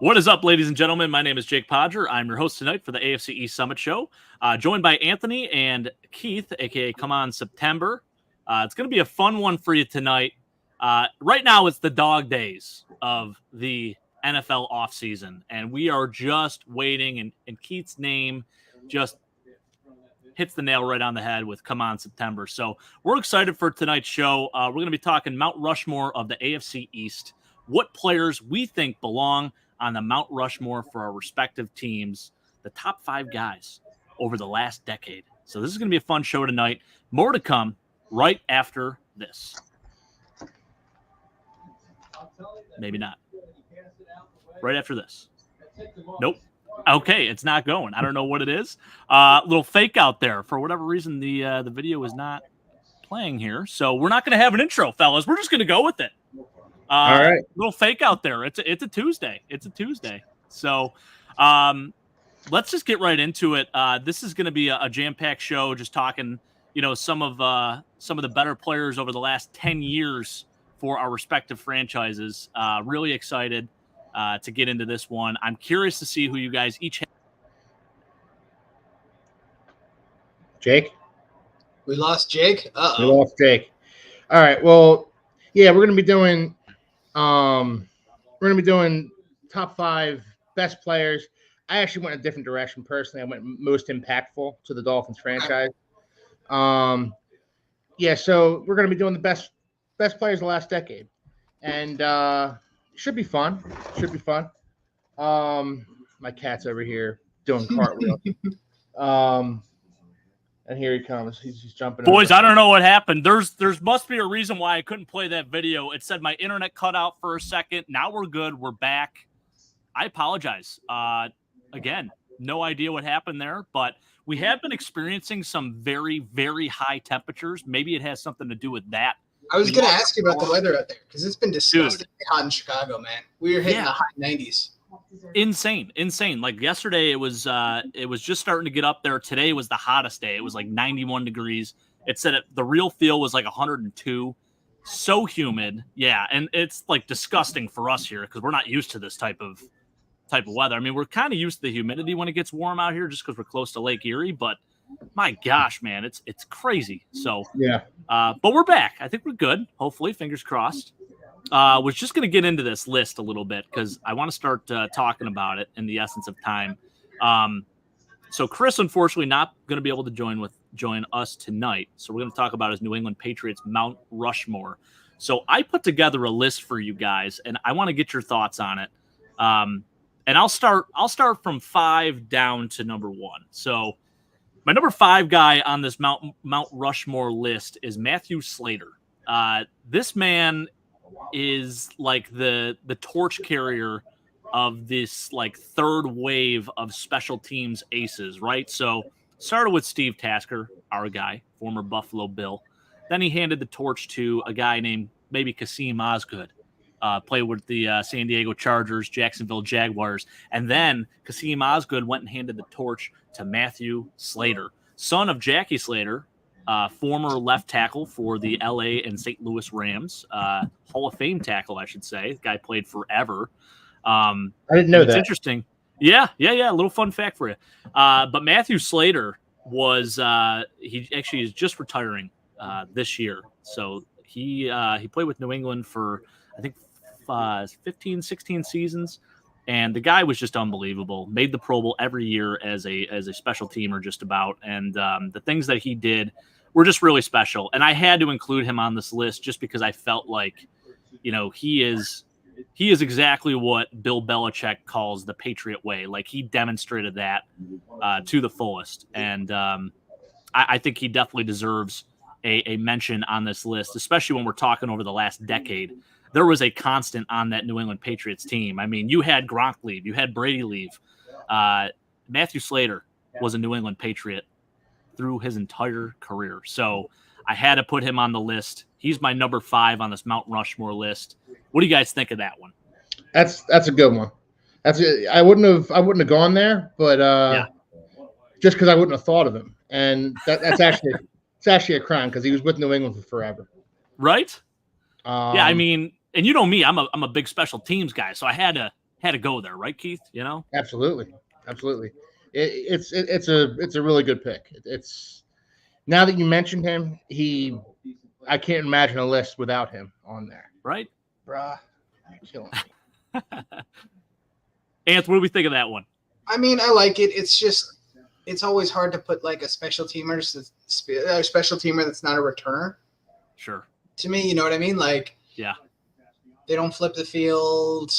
What is up, ladies and gentlemen? My name is Jake Podger. I'm your host tonight for the AFC East Summit Show, joined by Anthony and Keith, a.k.a. Come On September. It's going to be a fun one for you tonight. Right now, it's the dog days of the NFL offseason, and we are just waiting, and Keith's name just hits the nail right on the head with Come On September. So we're excited for tonight's show. We're going to be talking Mount Rushmore of the AFC East, what players we think belong on the Mount Rushmore for our respective teams, the top 5 guys over the last decade. So this is going to be a fun show tonight. More to come right after this. Maybe not. Right after this. Nope. Okay, it's not going. I don't know what it is. Little fake out there. For whatever reason, the video is not playing here. So we're not going to have an intro, fellas. We're just going to go with it. All right. Little fake out there. It's a Tuesday. It's a Tuesday. So let's just get right into it. This is going to be a jam-packed show, just talking, some of the better players over the last 10 years for our respective franchises. Really excited to get into this one. I'm curious to see who you guys each have. Jake? We lost Jake? Uh-oh. We lost Jake. All right. Well, yeah, we're going to be doing top 5 best players. I actually went a different direction personally. I went most impactful to the Dolphins franchise. Yeah, so we're going to be doing the best players of the last decade. And should be fun. My cat's over here doing cartwheels. And here he comes. He's jumping. Boys, I don't know what happened. There's must be a reason why I couldn't play that video. It said my internet cut out for a second. Now we're good. We're back. I apologize. Again, no idea what happened there, but we have been experiencing some very, very high temperatures. Maybe it has something to do with that. I was going to ask you about the weather out there because it's been disgustingly hot in Chicago, man. We were hitting the high 90s. Insane. Like yesterday, it was just starting to get up there. Today was the hottest day. It was like 91 degrees. It said the real feel was like 102. So humid, yeah, and it's like disgusting for us here because we're not used to this type of weather. I mean, we're kind of used to the humidity when it gets warm out here, just because we're close to Lake Erie. But my gosh, man, it's crazy. So yeah, but we're back. I think we're good. Hopefully, fingers crossed. Was just going to get into this list a little bit because I want to start talking about it in the essence of time. So Chris, unfortunately, not going to be able to join us tonight. So we're going to talk about his New England Patriots Mount Rushmore. So I put together a list for you guys, and I want to get your thoughts on it. And I'll start from 5 down to number 1. So my number 5 guy on this Mount Rushmore list is Matthew Slater. This man is like the torch carrier of this like third wave of special teams aces, right? So started with Steve Tasker, our guy, former Buffalo Bill. Then he handed the torch to a guy named maybe Kasim Osgood, played with the San Diego Chargers, Jacksonville Jaguars. And then Kasim Osgood went and handed the torch to Matthew Slater, son of Jackie Slater, former left tackle for the LA and St. Louis Rams, Hall of Fame tackle, I should say. The guy played forever. I didn't know that. It's interesting. Yeah. A little fun fact for you. But Matthew Slater was he actually is just retiring this year. So he played with New England for I think 15, 16 seasons. And the guy was just unbelievable. Made the Pro Bowl every year as a special teamer, just about. And the things that he did were just really special. And I had to include him on this list just because I felt like, he is exactly what Bill Belichick calls the Patriot way. Like he demonstrated that to the fullest. And I think he definitely deserves a mention on this list, especially when we're talking over the last decade. There was a constant on that New England Patriots team. I mean, you had Gronk leave, you had Brady leave. Matthew Slater was a New England Patriot through his entire career. So I had to put him on the list. He's my number 5 on this Mount Rushmore list. What do you guys think of that one? That's a good one. I wouldn't have gone there, but just because I wouldn't have thought of him, and that's actually a crime because he was with New England for forever. Right? Yeah, I mean, and you know me, I'm a big special teams guy, so I had had to go there, right, Keith? You know, Absolutely. It's a really good pick. It's now that you mentioned him, I can't imagine a list without him on there. right? Bruh, you're killing me. Anth, what do we think of that one? I mean, I like it. It's just, it's always hard to put like a special teamer that's not a returner. Sure. To me, you know what I mean? Like, yeah, they don't flip the field.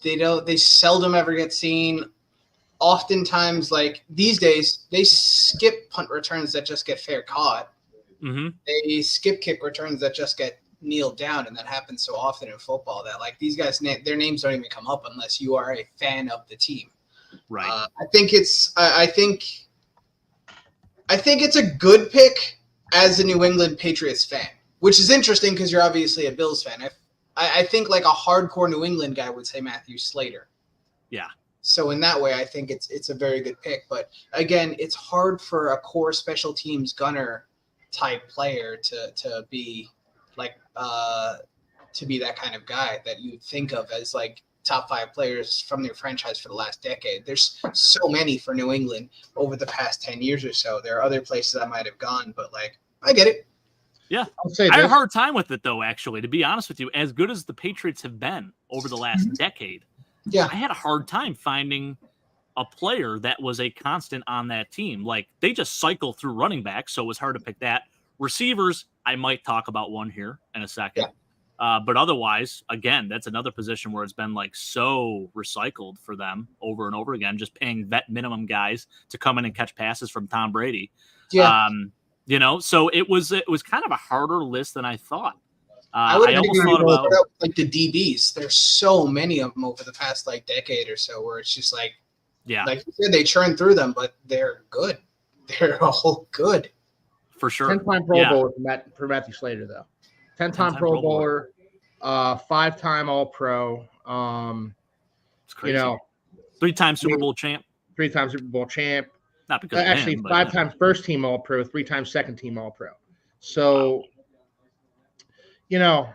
They seldom ever get seen. Oftentimes, like these days, they skip punt returns that just get fair caught. Mm-hmm. They skip kick returns that just get kneeled down, and that happens so often in football that like these guys, their names don't even come up unless you are a fan of the team. Right. I think it's a good pick as a New England Patriots fan, which is interesting because you're obviously a Bills fan. I think like a hardcore New England guy would say Matthew Slater. Yeah. So in that way, I think it's a very good pick. But again, it's hard for a core special teams gunner type player to be like to be that kind of guy that you would think of as like top 5 players from their franchise for the last decade. There's so many for New England over the past 10 years or so. There are other places I might have gone, but like I get it. Yeah. I'll say I had a this. hard time with it though, actually, to be honest with you. As good as the Patriots have been over the last decade, Yeah. I had a hard time finding a player that was a constant on that team. Like they just cycle through running backs, so it was hard to pick that. Receivers, I might talk about one here in a second. Yeah. But otherwise, again, that's another position where it's been like so recycled for them over and over again, just paying vet minimum guys to come in and catch passes from Tom Brady. Yeah. You know, so it was kind of a harder list than I thought. I would almost thought about like the DBs. There's so many of them over the past like decade or so where it's just like, like you said, they churn through them, but they're good. They're all good. For sure. 10-time Pro Bowler for Matthew Slater, though. 10-time Pro Bowler, 5-time All-Pro. It's crazy. You know, 3-time Super Bowl champ. 3-time Super Bowl champ. Not because actually, of him, 5 times first-team All-Pro, 3-time second-team All-Pro. So, you know,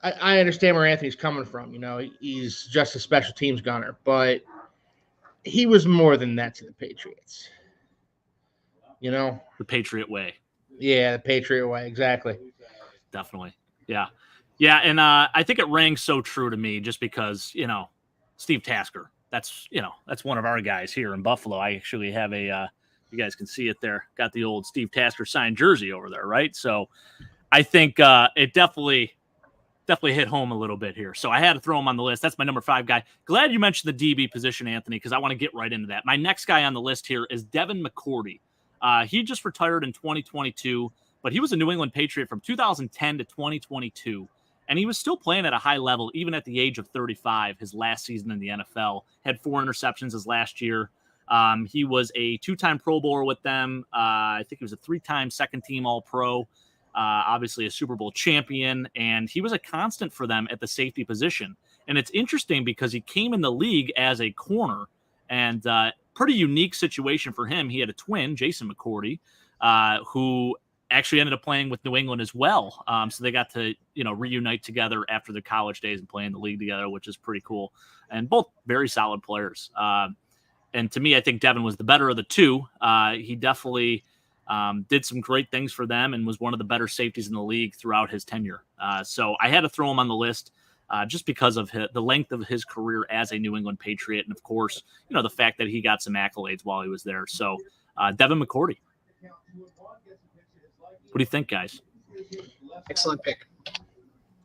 I understand where Anthony's coming from. You know, he's just a special teams gunner, but he was more than that to the Patriots. You know? The Patriot way. Yeah, the Patriot way. Exactly. Definitely. Yeah. Yeah, and I think it rang so true to me just because, you know, Steve Tasker, that's one of our guys here in Buffalo. I actually have you guys can see it there. Got the old Steve Tasker signed jersey over there, right? So I think it definitely hit home a little bit here. So I had to throw him on the list. That's my number 5 guy. Glad you mentioned the DB position, Anthony, because I want to get right into that. My next guy on the list here is Devin McCourty. He just retired in 2022, but he was a New England Patriot from 2010 to 2022, and he was still playing at a high level even at the age of 35, his last season in the NFL. Had 4 interceptions his last year. He was a 2-time Pro Bowler with them. I think he was a 3-time second-team All-Pro. Obviously a Super Bowl champion, and he was a constant for them at the safety position. And it's interesting because he came in the league as a corner, and pretty unique situation for him. He had a twin, Jason McCourty, who actually ended up playing with New England as well. So they got to, reunite together after their college days and play in the league together, which is pretty cool. And both very solid players. And to me, I think Devin was the better of the two. He definitely did some great things for them and was one of the better safeties in the league throughout his tenure. So I had to throw him on the list just because of the length of his career as a New England Patriot. And of course, the fact that he got some accolades while he was there. So Devin McCourty. What do you think, guys? Excellent pick.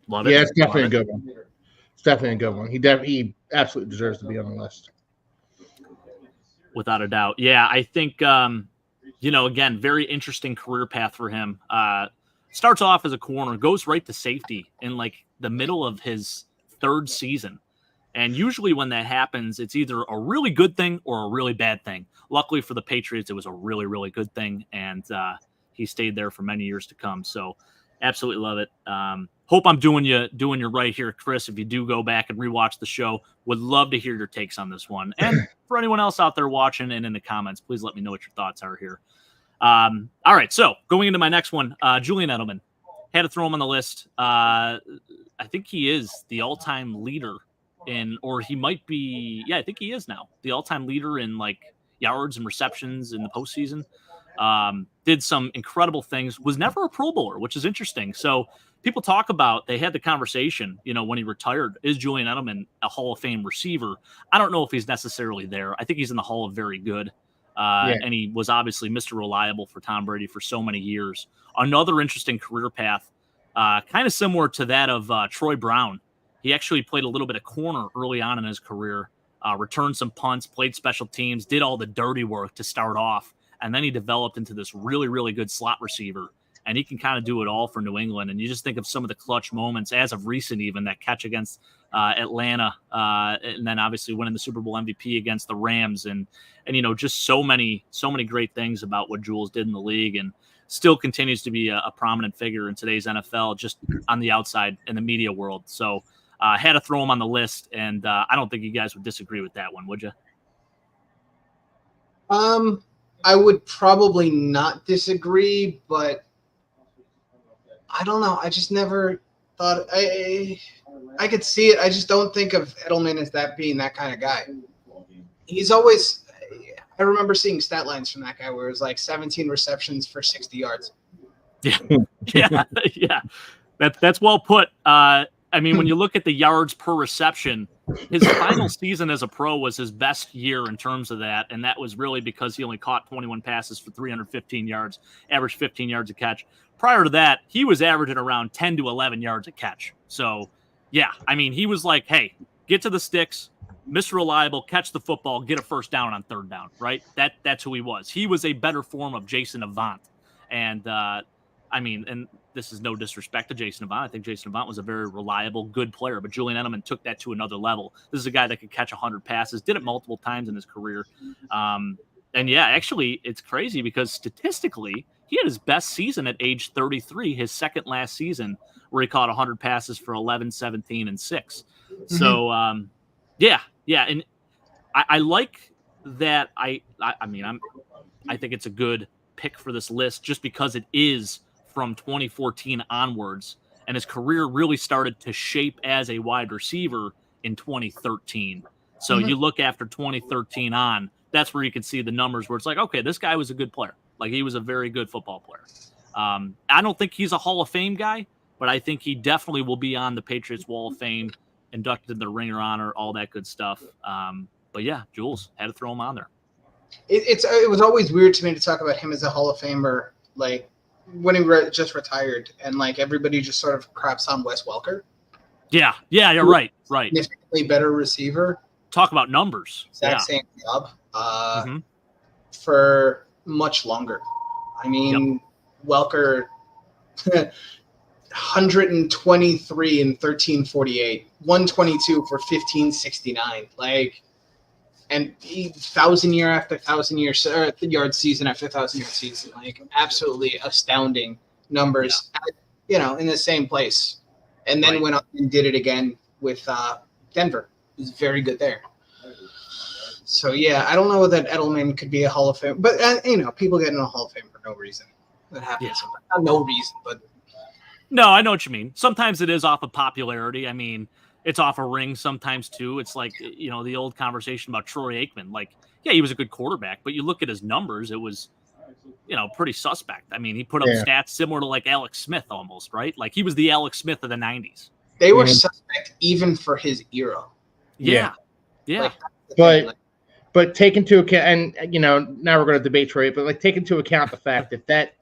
Love it. Yeah, it's definitely a good one. It's definitely a good one. He absolutely deserves to be on the list. Without a doubt. Yeah, I think, again, very interesting career path for him. Starts off as a corner, goes right to safety in like the middle of his 3rd season. And usually when that happens, it's either a really good thing or a really bad thing. Luckily for the Patriots, it was a really, really good thing. And he stayed there for many years to come. So absolutely love it. Hope I'm doing you right here, Chris. If you do go back and rewatch the show, would love to hear your takes on this one. And for anyone else out there watching and in the comments, please let me know what your thoughts are here. All right, so going into my next one, Julian Edelman. Had to throw him on the list. I think he is the all-time leader or he might be. Yeah, I think he is now the all-time leader in like yards and receptions in the postseason. Did some incredible things. Was never a Pro Bowler, which is interesting. So people talk about, they had the conversation, when he retired, is Julian Edelman a Hall of Fame receiver? I don't know if he's necessarily there. I think he's in the Hall of Very Good. And he was obviously Mr. Reliable for Tom Brady for so many years. Another interesting career path, kind of similar to that of Troy Brown. He actually played a little bit of corner early on in his career, returned some punts, played special teams, did all the dirty work to start off, and then he developed into this really, really good slot receiver. And he can kind of do it all for New England. And you just think of some of the clutch moments as of recent, even that catch against Atlanta, and then obviously winning the Super Bowl MVP against the Rams, and just so many great things about what Jules did in the league, and still continues to be a prominent figure in today's NFL, just on the outside in the media world. So had to throw him on the list, and I don't think you guys would disagree with that one, would you? I would probably not disagree, but I don't know. I just never thought I could see it. I just don't think of Edelman as that being that kind of guy. He's always. I remember seeing stat lines from that guy where it was like 17 receptions for 60 yards. Yeah. That's well put. When you look at the yards per reception, his final season as a pro was his best year in terms of that, and that was really because he only caught 21 passes for 315 yards, averaged 15 yards a catch. Prior to that, he was averaging around 10 to 11 yards a catch. So, yeah, he was like, hey, get to the sticks, Mr. Reliable, catch the football, get a first down on third down, right? That's who he was. He was a better form of Jason Avant. And, and this is no disrespect to Jason Avant. I think Jason Avant was a very reliable, good player, but Julian Edelman took that to another level. This is a guy that could catch 100 passes, did it multiple times in his career. And yeah, actually, it's crazy because statistically, he had his best season at age 33, his second last season, where he caught 100 passes for 11, 17, and 6. Mm-hmm. So, yeah, and I like that. I think it's a good pick for this list just because it is from 2014 onwards, and his career really started to shape as a wide receiver in 2013. So you look after 2013 on, that's where you can see the numbers where it's like, okay, this guy was a good player. Like, he was a very good football player. I don't think he's a Hall of Fame guy, but I think he definitely will be on the Patriots Wall of Fame, inducted in the Ring of Honor, all that good stuff. But yeah, Jules, had to throw him on there. It was always weird to me to talk about him as a Hall of Famer, like when he just retired, and like everybody just sort of craps on Wes Welker. Yeah, you're right. Significantly better receiver. Talk about numbers. Exact same job for much longer. Welker 123 and 1348, 122 for 1569. Like, and 1,000 year after 1,000 years, yard season after 1,000 yard season. Like, absolutely astounding numbers. In the same place, and then went up and did it again with Denver. He was very good there. So yeah, I don't know that Edelman could be a Hall of Fame, but people get in a Hall of Fame for no reason. That happens. Sometimes. Not no reason, but no, I know what you mean. Sometimes it is off of popularity. It's off a ring sometimes too. It's like, the old conversation about Troy Aikman. Like, yeah, he was a good quarterback, but you look at his numbers, it was, pretty suspect. He put up stats similar to like Alex Smith almost, right? Like, he was the Alex Smith of the 90s. They were suspect even for his era. Yeah. But take into account, and now we're going to debate Troy, but like take into account the fact that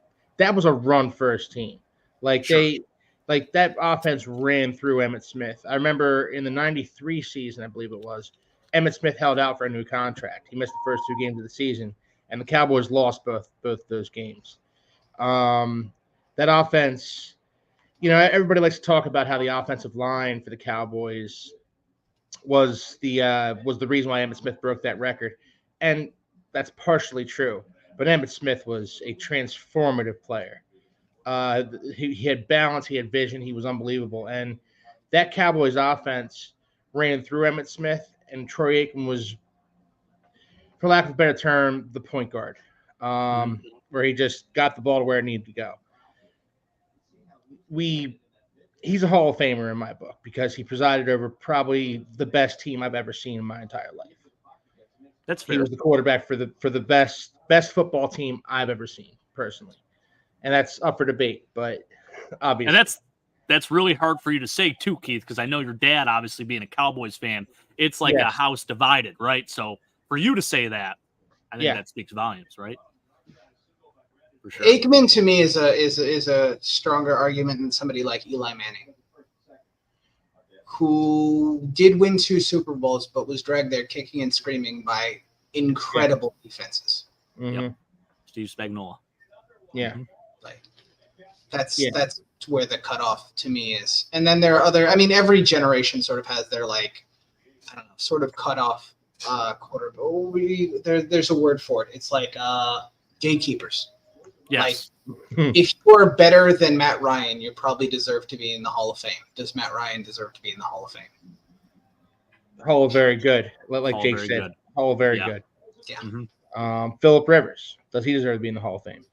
was a run first team. Like, sure. That offense ran through Emmitt Smith. I remember in the 93 season, I believe it was, Emmitt Smith held out for a new contract. He missed the first 2 games of the season, and the Cowboys lost both those games. That offense, everybody likes to talk about how the offensive line for the Cowboys was the reason why Emmitt Smith broke that record, and that's partially true. But Emmitt Smith was a transformative player. He had balance, he had vision, he was unbelievable. And that Cowboys offense ran through Emmitt Smith, and Troy Aikman was, for lack of a better term, the point guard, where he just got the ball to where it needed to go. he's a Hall of Famer in my book because he presided over probably the best team I've ever seen in my entire life. That's fair. He was the quarterback for the best football team I've ever seen personally, and that's up for debate. But obviously, And that's really hard for you to say too, Keith, because I know your dad, obviously being a Cowboys fan, it's like a Yes. house divided, right? So for you to say that, I think that speaks volumes, right? For sure. Aikman to me is a stronger argument than somebody like Eli Manning, who did win 2 Super Bowls, but was dragged there kicking and screaming by incredible defenses. Mm-hmm. Yep. Steve Spagnuolo. Yeah. Mm-hmm. Like that's where the cutoff to me is. And then there are other. I mean, every generation sort of has their like, I don't know, sort of cutoff quarter. There's a word for it. It's like gatekeepers. Yes. Like, if you're better than Matt Ryan, you probably deserve to be in the Hall of Fame. Does Matt Ryan deserve to be in the Hall of Fame? Hall of very good. Like Hall Jake very said. good. Hall of very good. Yeah. Mm-hmm. Phillip Rivers. Does he deserve to be in the Hall of Fame?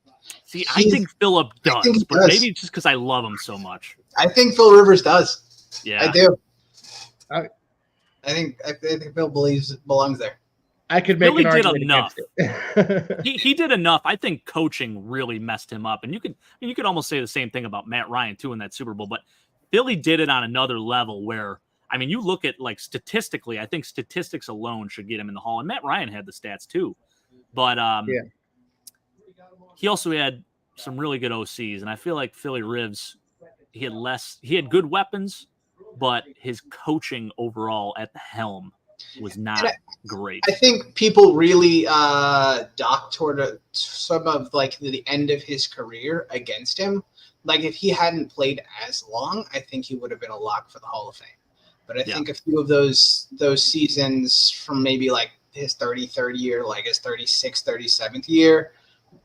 See, I think Phillip does, think he but does. maybe it's just because I love him so much. I think Phil Rivers does. Yeah. I do. I think Phil belongs there. I could make Philly an did argument enough. against it. he did enough. I think coaching really messed him up, and you could almost say the same thing about Matt Ryan too in that Super Bowl. But Philly did it on another level where, I mean, you look at like statistically, I think statistics alone should get him in the Hall, and Matt Ryan had the stats too. But he also had some really good OCs, and I feel like Philly Rivers, he had good weapons, but his coaching overall at the helm was not great. I think people really dock toward some of like the end of his career against him. Like if he hadn't played as long, I think he would have been a lock for the Hall of Fame. But I think a few of those seasons from maybe like his 33rd year, like his 36th, 37th year,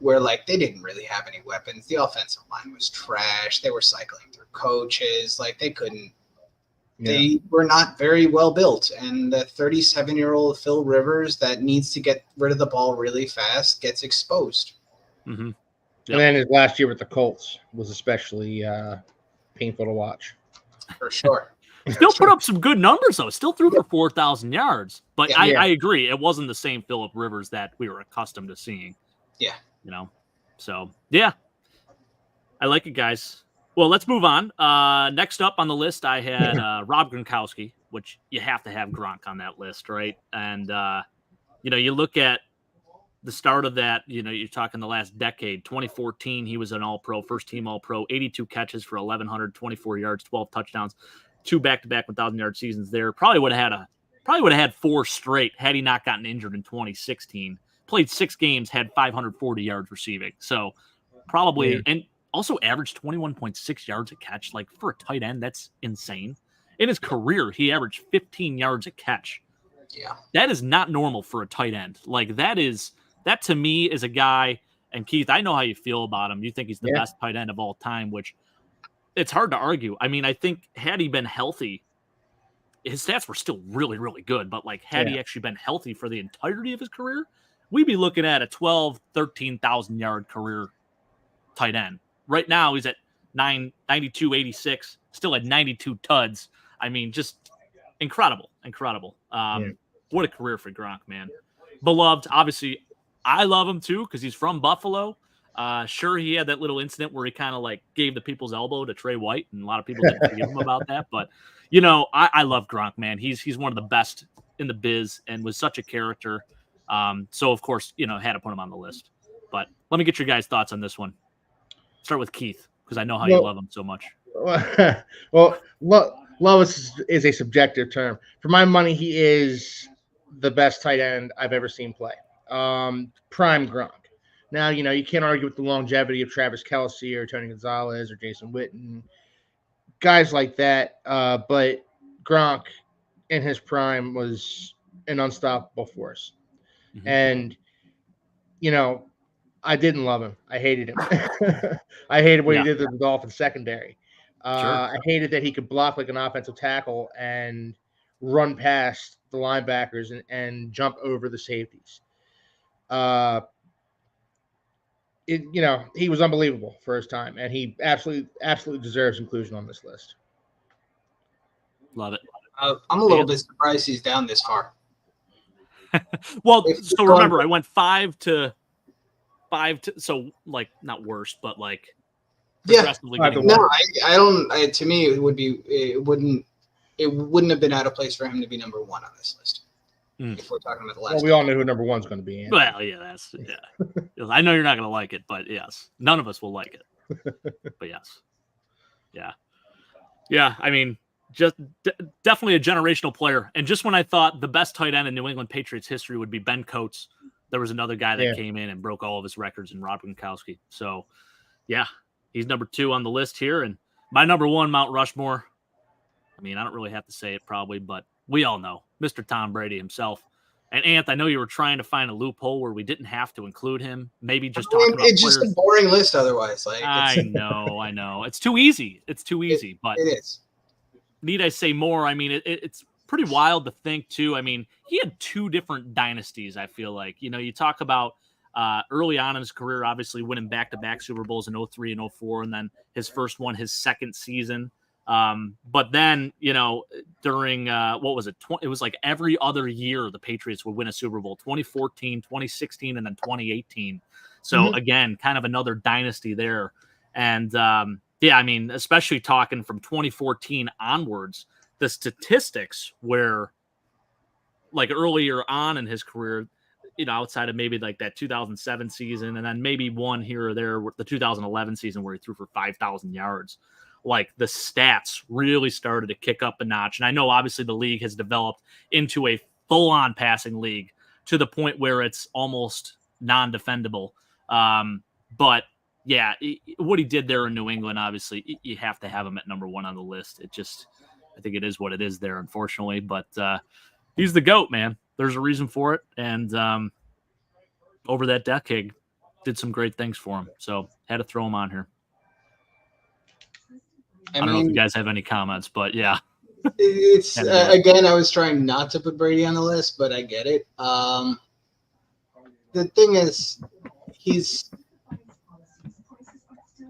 where like they didn't really have any weapons. The offensive line was trash. They were cycling through coaches. Like they couldn't. They were not very well built. And the 37-year-old Phil Rivers that needs to get rid of the ball really fast gets exposed. Mm-hmm. Yep. And then his last year with the Colts was especially painful to watch. For sure. Still put up some good numbers, though. Still threw for 4,000 yards. But Yeah. I agree. It wasn't the same Phillip Rivers that we were accustomed to seeing. Yeah. You know? So, yeah. I like it, guys. Well, let's move on. Next up on the list, I had Rob Gronkowski, which you have to have Gronk on that list, right? And, you look at the start of that, you're talking the last decade. 2014, he was an all-pro, first-team all-pro, 82 catches for 1,124 yards, 12 touchdowns, 2 back-to-back 1,000-yard seasons there. Probably would have had 4 straight had he not gotten injured in 2016. Played 6 games, had 540 yards receiving. So probably, and also averaged 21.6 yards a catch. Like for a tight end, that's insane. In his career, he averaged 15 yards a catch. Yeah. That is not normal for a tight end. Like that to me is a guy, and Keith, I know how you feel about him. You think he's the best tight end of all time, which it's hard to argue. I mean, I think had he been healthy, his stats were still really, really good. But like, had he actually been healthy for the entirety of his career, we'd be looking at a 13,000 yard career tight end. Right now, he's at 92, 86, still at 92 tuds. I mean, just incredible. What a career for Gronk, man. Beloved, obviously, I love him too because he's from Buffalo. Sure, he had that little incident where he kind of like gave the people's elbow to Trey White, and a lot of people didn't forgive him about that. But I love Gronk, man. He's one of the best in the biz and was such a character. So of course, had to put him on the list. But let me get your guys' thoughts on this one. Start with Keith because I know how you love him so much. Well, love is a subjective term. For my money, he is the best tight end I've ever seen play. Prime Gronk. Now, you can't argue with the longevity of Travis Kelce or Tony Gonzalez or Jason Witten, guys like that. But Gronk in his prime was an unstoppable force. Mm-hmm. And, I didn't love him. I hated him. I hated what he did to the Dolphins secondary. I hated that he could block like an offensive tackle and run past the linebackers and jump over the safeties. He was unbelievable for his time, and he absolutely deserves inclusion on this list. Love it. I'm a little bit surprised he's down this far. Well, so remember, I went 5 to, so like not worse, but like progressively getting no, I don't. To me, it wouldn't have been out of place for him to be number 1 on this list. If we're talking about the last. Well, we all know who number 1's going to be. Anthony. Well, yeah. I know you're not going to like it, but yes, none of us will like it. But yes, yeah. I mean, just definitely a generational player. And just when I thought the best tight end in New England Patriots history would be Ben Coates, there was another guy that came in and broke all of his records in Rob Gronkowski. So, yeah, he's number 2 on the list here. And my number 1, Mount Rushmore. I mean, I don't really have to say it probably, but we all know Mr. Tom Brady himself. And Anth, I know you were trying to find a loophole where we didn't have to include him. Maybe just talk about it's just a boring list otherwise. Like I know. It's too easy. But it is. Need I say more? I mean, it's pretty wild to think too. I mean, he had 2 different dynasties. I feel like, you talk about early on in his career, obviously winning back-to-back Super Bowls in 03 and 04, and then his first one, his second season. But then, during what was it? It was like every other year the Patriots would win a Super Bowl, 2014, 2016, and then 2018. So again, kind of another dynasty there. And I mean, especially talking from 2014 onwards, the statistics where like earlier on in his career, outside of maybe like that 2007 season, and then maybe one here or there, the 2011 season where he threw for 5,000 yards. Like the stats really started to kick up a notch. And I know obviously the league has developed into a full-on passing league to the point where it's almost non-defendable. But yeah, what he did there in New England, obviously you have to have him at number 1 on the list. I think it is what it is there, unfortunately, but he's the GOAT, man. There's a reason for it. And over that decade did some great things for him. So had to throw him on here. I don't know if you guys have any comments, but yeah. It's again, I was trying not to put Brady on the list, but I get it. The thing is,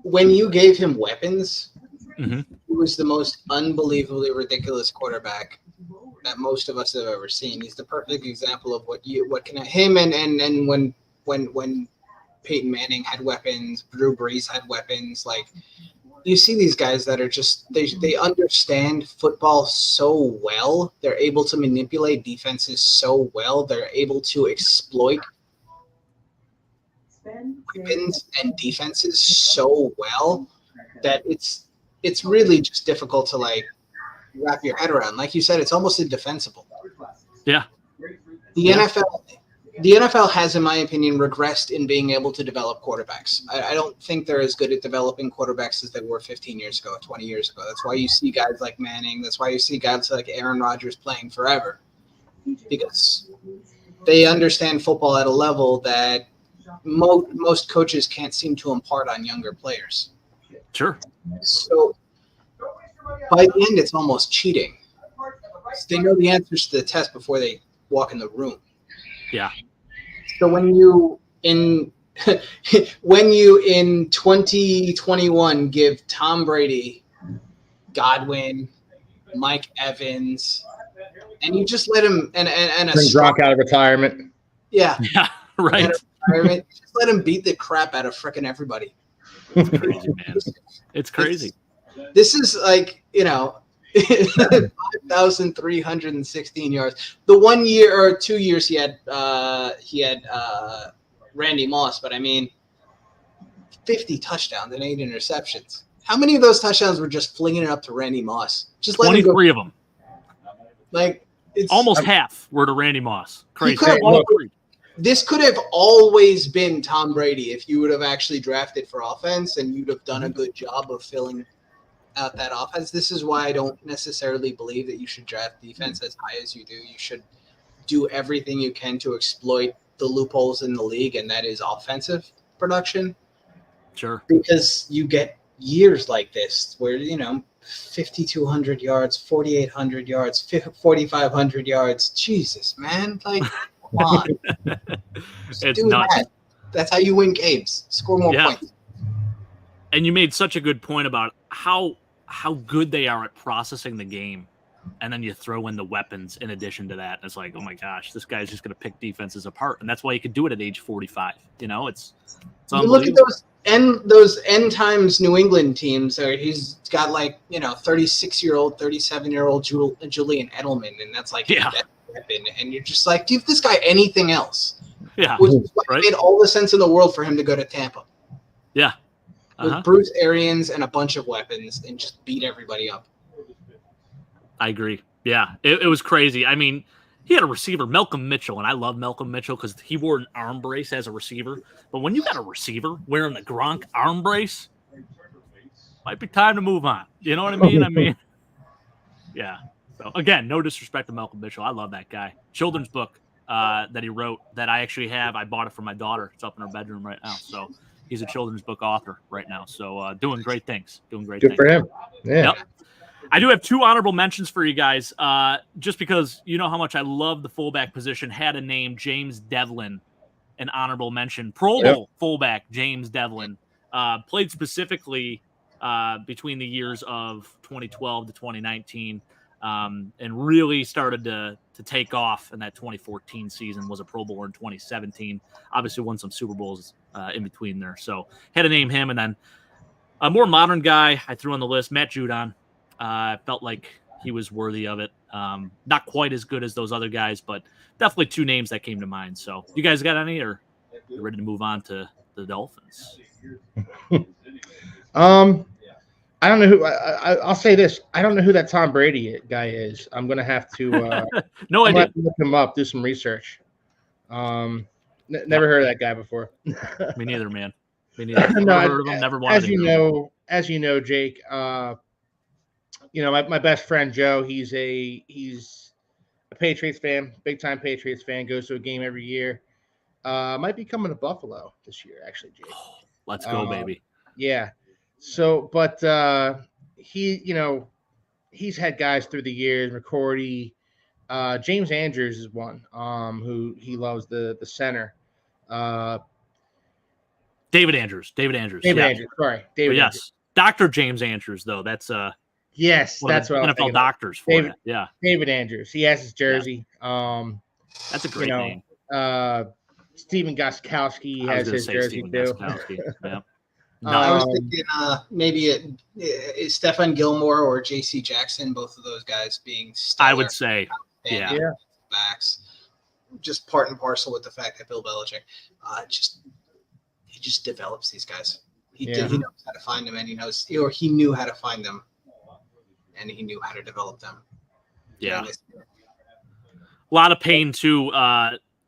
when you gave him weapons, he was the most unbelievably ridiculous quarterback that most of us have ever seen. He's the perfect example of what can him and when Peyton Manning had weapons, Drew Brees had weapons, like. You see these guys that are just they understand football so well. They're able to manipulate defenses so well. They're able to exploit weapons and defenses so well that it's really just difficult to like wrap your head around. Like you said, it's almost indefensible. Yeah. The NFL has, in my opinion, regressed in being able to develop quarterbacks. I don't think they're as good at developing quarterbacks as they were 15 years ago, 20 years ago. That's why you see guys like Manning. That's why you see guys like Aaron Rodgers playing forever, because they understand football at a level that most coaches can't seem to impart on younger players. Sure. So by the end, it's almost cheating. They know the answers to the test before they walk in the room. Yeah. So when you in 2021 give Tom Brady, Godwin, Mike Evans, and you just let him and a bring Gronk out of retirement. Yeah, right. Just let him beat the crap out of frickin' everybody. It's crazy, man. It's crazy. This is like 5,316 yards. The 1 year or 2 years he had Randy Moss, but I mean 50 touchdowns and 8 interceptions. How many of those touchdowns were just flinging it up to Randy Moss? Just 23 of them. Like it's almost half were to Randy Moss. Crazy. This could have always been Tom Brady if you would have actually drafted for offense and you'd have done a good job of filling out that offense. This is why I don't necessarily believe that you should draft defense as high as you do. You should do everything you can to exploit the loopholes in the league, and that is offensive production. Sure. Because you get years like this where, 5,200 yards, 4,800 yards, 4,500 yards. Jesus, man. Like, come on. It's nuts. That's how you win games. Score more points. And you made such a good point about how good they are at processing the game. and then you throw in the weapons in addition to that. And it's like, oh my gosh, this guy's just going to pick defenses apart, and that's why he could do it at age 45. You know, it's you look at those end times New England teams. He's got 36-year-old, 37-year-old Julian Edelman, and that's like weapon. And you're just like, give this guy anything else. Yeah, which is what made all the sense in the world for him to go to Tampa. Yeah, with Bruce Arians and a bunch of weapons, and just beat everybody up. I agree. Yeah, it was crazy. I mean, he had a receiver, Malcolm Mitchell, and I love Malcolm Mitchell because he wore an arm brace as a receiver. But when you got a receiver wearing the Gronk arm brace, might be time to move on. You know what I mean? Yeah. So, again, no disrespect to Malcolm Mitchell. I love that guy. Children's book that he wrote that I actually have. I bought it for my daughter. It's up in her bedroom right now. So he's a children's book author right now. So doing great things. Good for him. Yeah. Yep. I do have two honorable mentions for you guys, just because you know how much I love the fullback position. Had a name, James Devlin, an honorable mention. Pro Bowl fullback, James Devlin, played specifically between the years of 2012 to 2019, and really started to take off in that 2014 season. Was a Pro Bowler in 2017. Obviously won some Super Bowls in between there. So had to name him. And then a more modern guy I threw on the list, Matt Judon. I felt like he was worthy of it. Not quite as good as those other guys, but definitely two names that came to mind. So you guys got any, or you ready to move on to the Dolphins? I don't know who. I'll say this: I don't know who that Tom Brady guy is. I'm gonna have to. No idea. Have to look him up, do some research. Never heard of that guy before. Me neither, man. Me neither. No, never heard of him. Never wanted as you know, Jake. My best friend Joe. He's a Patriots fan, big time Patriots fan. Goes to a game every year. Might be coming to Buffalo this year, actually, Jake. Let's go, baby. Yeah. So, but he's had guys through the years. McCourty, James Andrews is one. Who he loves the center. David Andrews. David Andrews. Sorry, David. Yes, Andrews. Dr. James Andrews, though. That's yes, that's what NFL doctors for David, it. Yeah, David Andrews. He has his jersey. Yeah. That's a great name. Stephen Gostkowski has his jersey too. Yeah. No, I was thinking maybe it's Stephon Gilmore or J.C. Jackson, both of those guys being stellar. I would say, yeah. Backs. Just part and parcel with the fact that Bill Belichick he just develops these guys. He knows how to find them, and he knew how to find them, and he knew how to develop them. Yeah. A lot of pain too.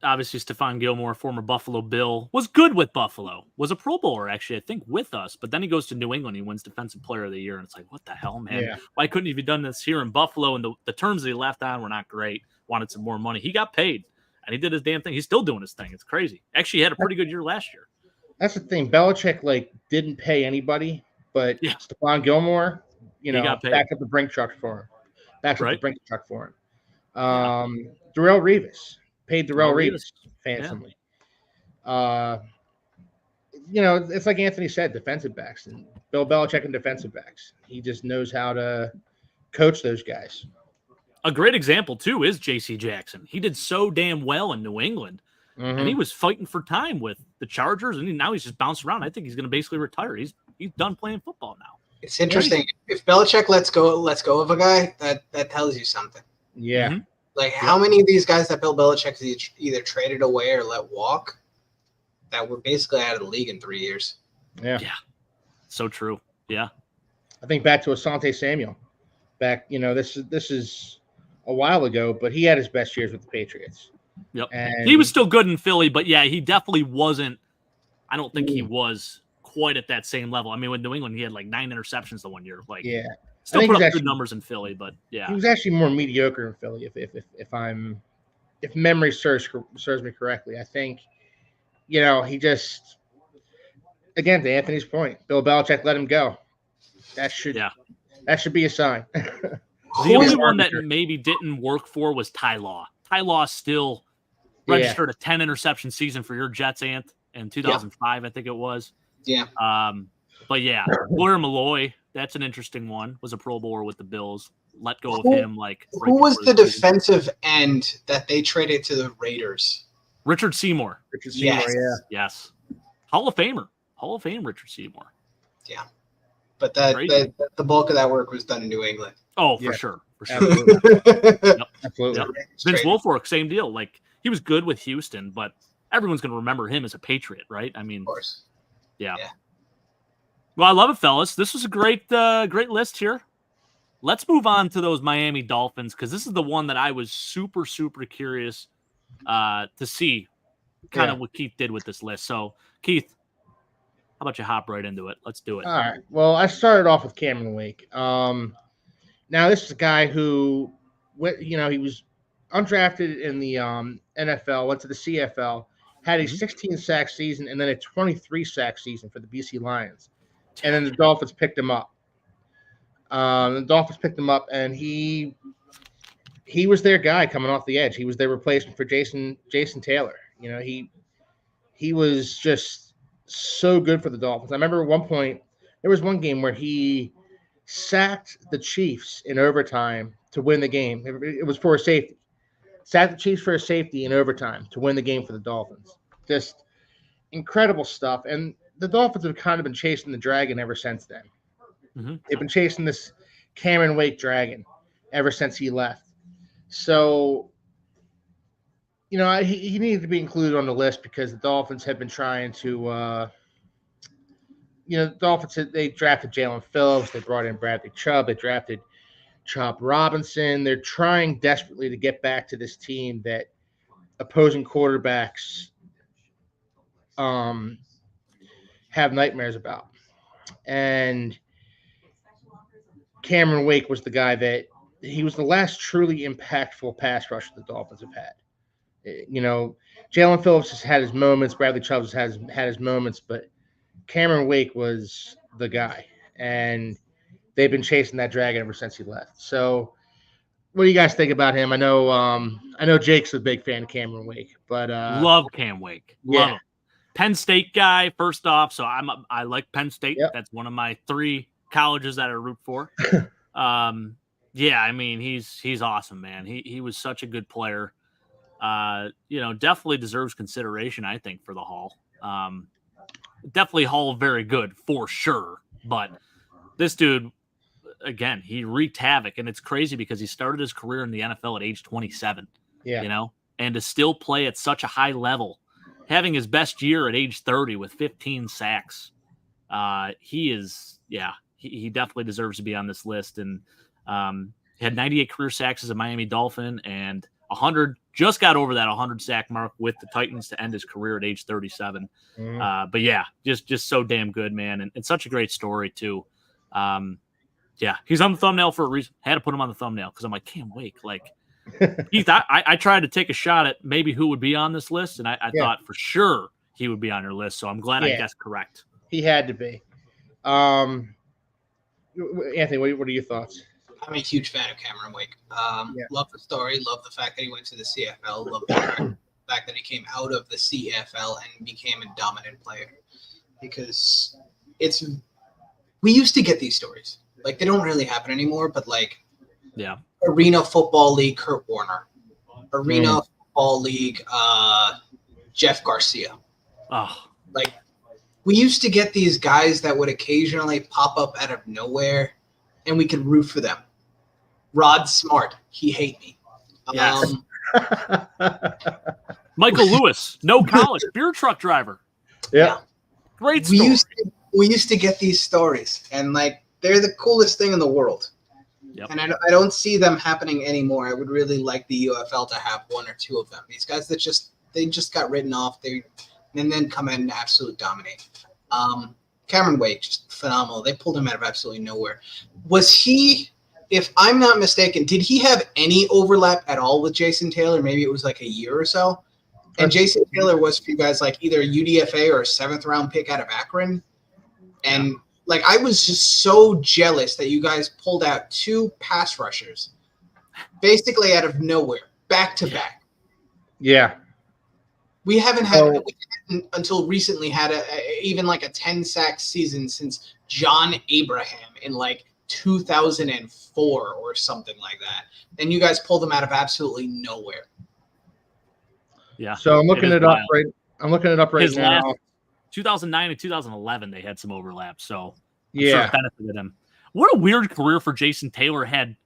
Obviously, Stephon Gilmore, former Buffalo Bill, was good with Buffalo. Was a Pro Bowler, actually, I think, with us. But then he goes to New England. He wins Defensive Player of the Year. And it's like, what the hell, man? Yeah. Why couldn't he have done this here in Buffalo? And the terms that he left on were not great. Wanted some more money. He got paid, and he did his damn thing. He's still doing his thing. It's crazy. Actually, he had a pretty good year last year. That's the thing. Belichick, didn't pay anybody. But Stephon Gilmore, backed up the Brink truck for him. Darrelle Revis. Paid Darrelle Revis handsomely. Yeah. It's like Anthony said, defensive backs, and Bill Belichick and defensive backs. He just knows how to coach those guys. A great example, too, is J.C. Jackson. He did so damn well in New England, and he was fighting for time with the Chargers, and now he's just bouncing around. I think he's going to basically retire. He's done playing football now. It's interesting. If Belichick lets go of a guy, that tells you something. Yeah. Mm-hmm. How many of these guys that Bill Belichick has either traded away or let walk that were basically out of the league in 3 years? Yeah. So true. Yeah. I think back to Asante Samuel. This is a while ago, but he had his best years with the Patriots. Yep. And he was still good in Philly, but yeah, he definitely wasn't. I don't think he was quite at that same level. I mean, with New England, he had 9 interceptions the 1 year. Still put up good numbers in Philly, but yeah, he was actually more mediocre in Philly. If memory serves me correctly, I think, he just, again, to Anthony's point, Bill Belichick let him go. That should be a sign. The only one that maybe didn't work for was Ty Law. Ty Law still registered a 10 interception season for your Jets, Ant, in 2005, I think it was. Yeah. But yeah, Lawyer Malloy. That's an interesting one. Was a Pro Bowler with the Bills. let go of him. Like who was the defensive end that they traded to the Raiders? Richard Seymour. Richard Seymour, Yes. Hall of Famer. Hall of Fame Richard Seymour. Yeah. But the bulk of that work was done in New England. Oh, for sure. Absolutely. Yep. Absolutely. Yep. Vince Wilfork, same deal. Like, he was good with Houston, but everyone's going to remember him as a Patriot, right? I mean, of course. Yeah. Well, I love it, fellas. This was a great list here. Let's move on to those Miami Dolphins, because this is the one that I was super, super curious to see kind of what Keith did with this list. So, Keith, how about you hop right into it? Let's do it. All right. Well, I started off with Cameron Wake. Now, this is a guy who, he was undrafted in the NFL, went to the CFL, had a 16-sack season, and then a 23-sack season for the BC Lions. And then the Dolphins picked him up. And he was their guy coming off the edge. He was their replacement for Jason Taylor. He was just so good for the Dolphins. I remember at one point there was one game where he sacked the Chiefs in overtime to win the game. It was for a safety. Sacked the Chiefs for a safety in overtime to win the game for the Dolphins. Just incredible stuff. And the Dolphins have kind of been chasing the dragon ever since then. Mm-hmm. They've been chasing this Cameron Wake dragon ever since he left. So, he needed to be included on the list because the Dolphins have been trying to, the Dolphins, they drafted Jalen Phillips. They brought in Bradley Chubb. They drafted Chop Robinson. They're trying desperately to get back to this team that opposing quarterbacks have nightmares about. And Cameron Wake was the guy that he was the last truly impactful pass rusher the Dolphins have had. Jalen Phillips has had his moments. Bradley Chubb has had his moments, but Cameron Wake was the guy. And they've been chasing that dragon ever since he left. So what do you guys think about him? I know Jake's a big fan of Cameron Wake, but love Cam Wake. Love him. Penn State guy, first off. So I like Penn State. Yep. That's one of my 3 colleges that I root for. I mean, he's awesome, man. He was such a good player. Definitely deserves consideration, I think, for the Hall. Definitely Hall very good for sure. But this dude, again, he wreaked havoc, and it's crazy because he started his career in the NFL at age 27. Yeah. And to still play at such a high level, having his best year at age 30 with 15 sacks. He definitely deserves to be on this list. And he had 98 career sacks as a Miami Dolphin, and 100, just got over that 100 sack mark with the Titans to end his career at age 37. But yeah, just so damn good, man. And such a great story too. He's on the thumbnail for a reason. Had to put him on the thumbnail because I'm like, Cam Wake. Like, Keith, I tried to take a shot at maybe who would be on this list, and I thought for sure he would be on your list. So I'm glad I guessed correct. He had to be. Anthony, what are your thoughts? I'm a huge fan of Cameron Wake. Love the story. Love the fact that he went to the CFL. Love the fact that he came out of the CFL and became a dominant player. Because we used to get these stories. Like, they don't really happen anymore, but Arena Football League, Kurt Warner. Arena Football League, Jeff Garcia. Oh. Like, we used to get these guys that would occasionally pop up out of nowhere, and we could root for them. Rod Smart, he hate me. Yes. Michael Lewis, no college, beer truck driver. Yeah. Great story. We used to get these stories, and they're the coolest thing in the world. Yep. And I don't see them happening anymore. I would really like the UFL to have 1 or 2 of them. These guys that just got written off, and then come in and absolutely dominate. Cameron Wake, just phenomenal. They pulled him out of absolutely nowhere. Was he, if I'm not mistaken, did he have any overlap at all with Jason Taylor? Maybe it was like a year or so. And Jason Taylor was for you guys either a UDFA or a 7th round pick out of Akron. And I was just so jealous that you guys pulled out 2 pass rushers basically out of nowhere, back to back. Yeah. We haven't had until recently had even a 10 sack season since John Abraham in 2004 or something like that. And you guys pulled him out of absolutely nowhere. Yeah. So I'm looking it up wild. right. I'm looking it up right His now. last 2009 and 2011, they had some overlap, so I'm Yeah. sure it benefited him. What a weird career for Jason Taylor. Had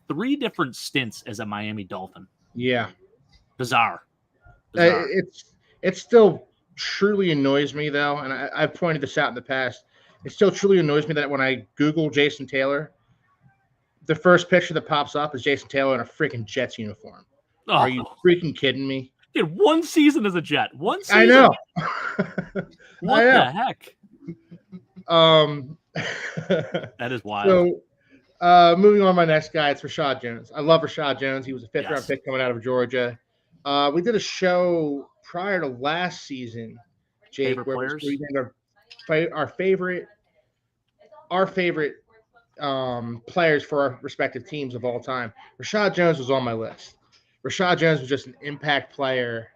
3 different stints as a Miami Dolphin. Yeah. Bizarre. It still truly annoys me, though, and I've pointed this out in the past. It still truly annoys me that when I Google Jason Taylor, the first picture that pops up is Jason Taylor in a freaking Jets uniform. Oh. Are you freaking kidding me? He had 1 season as a Jet. 1 season. I know. What the heck? That is wild. So, moving on to my next guy, it's Rashad Jones. I love Rashad Jones. He was a 5th-round pick coming out of Georgia. We did a show prior to last season, Jake, Favorite where players? we did our favorite players for our respective teams of all time. Rashad Jones was on my list. Rashad Jones was just an impact player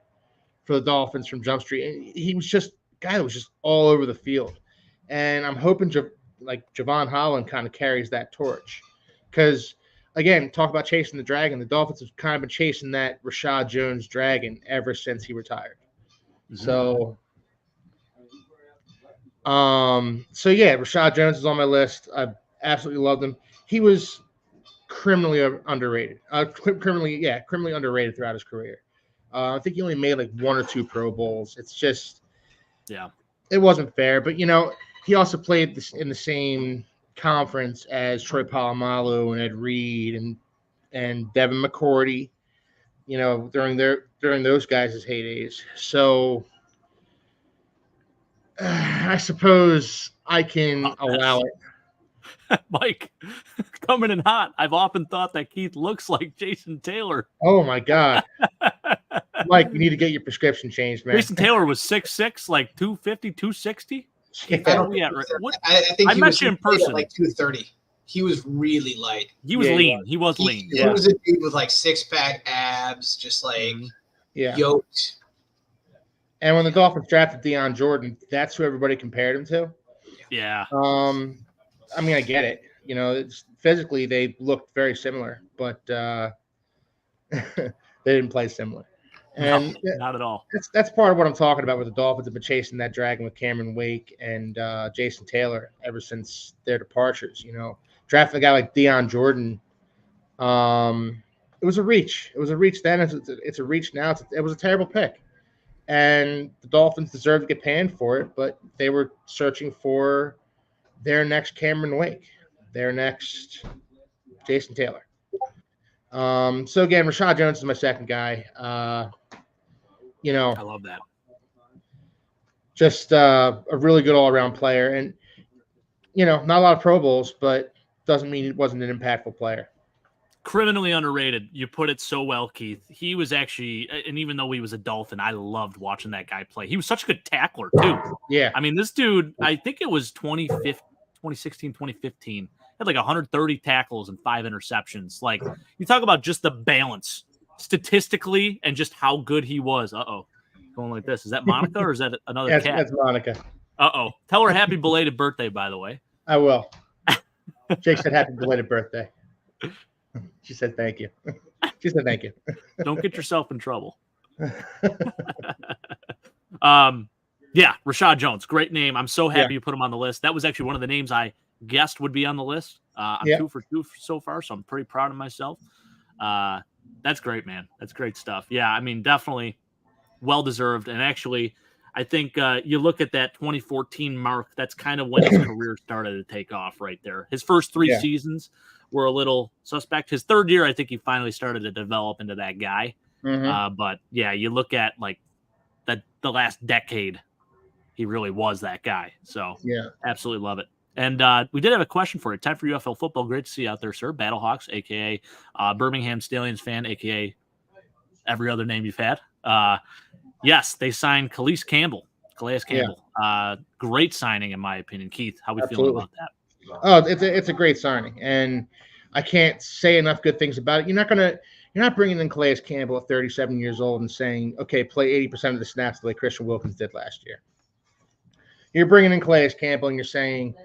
for the Dolphins from Jump Street. And he was just a guy that was just all over the field. And I'm hoping Javon Holland kind of carries that torch. Because, again, talk about chasing the dragon. The Dolphins have kind of been chasing that Rashad Jones dragon ever since he retired. Mm-hmm. So yeah, Rashad Jones is on my list. I absolutely loved him. He was criminally underrated. Criminally underrated throughout his career. I think he only made like 1 or 2 Pro Bowls. It's just, it wasn't fair. But he also played in the same conference as Troy Polamalu and Ed Reed and Devin McCourty. During those guys' heydays. So I suppose I can allow it. Mike, coming in hot. I've often thought that Keith looks like Jason Taylor. Oh, my God. Mike, you need to get your prescription changed, man. Jason Taylor was 6'6", like 250, 260. Yeah. I think I met you in person. Like 230. He was really light. He was lean. He was lean. He was a dude with like 6-pack abs, just like yoked. And when the Dolphins drafted Deion Jordan, that's who everybody compared him to. Yeah. I mean, I get it. Physically they looked very similar, but they didn't play similar. And no, not at all. That's part of what I'm talking about with the Dolphins have been chasing that dragon with Cameron Wake and Jason Taylor ever since their departures. Drafting a guy like Deion Jordan, it was a reach. It was a reach then. It's a reach now. It was a terrible pick. And the Dolphins deserved to get panned for it, but they were searching for their next Cameron Wake, their next Jason Taylor. So again, Rashad Jones is my second guy. I love that. Just a really good all-around player, and not a lot of Pro Bowls, but doesn't mean he wasn't an impactful player. Criminally underrated. You put it so well, Keith. He was actually, and even though he was a Dolphin, I loved watching that guy play. He was such a good tackler too. Yeah. I mean, this dude, I think it was 2016, 2015, had like 130 tackles and 5 interceptions. Like, you talk about just the balance statistically and just how good he was. Going like this. Is that Monica or is that another cat? That's Monica. Tell her happy belated birthday, by the way. I will. Jake said happy belated birthday. She said thank you. She said thank you. Don't get yourself in trouble. Rashad Jones, great name. I'm so happy you put him on the list. That was actually one of the names I guessed would be on the list. I'm 2 for 2 so far, so I'm pretty proud of myself. That's great, man. That's great stuff. Yeah, I mean, definitely well-deserved. And actually, I think you look at that 2014 mark, that's kind of when his career started to take off right there. His first 3 seasons were a little suspect. His 3rd year, I think he finally started to develop into that guy. Mm-hmm. But yeah, you look at like the last decade, he really was that guy. So absolutely love it. And we did have a question for you. Time for UFL football. Great to see you out there, sir. Battlehawks, a.k.a. Birmingham Stallions fan, a.k.a. every other name you've had. Yes, they signed Calais Campbell. Great signing, in my opinion. Keith, how we feeling about that? Oh, it's a great signing, and I can't say enough good things about it. You're not bringing in Calais Campbell at 37 years old and saying, okay, play 80% of the snaps the way Christian Wilkins did last year. You're bringing in Calais Campbell and you're saying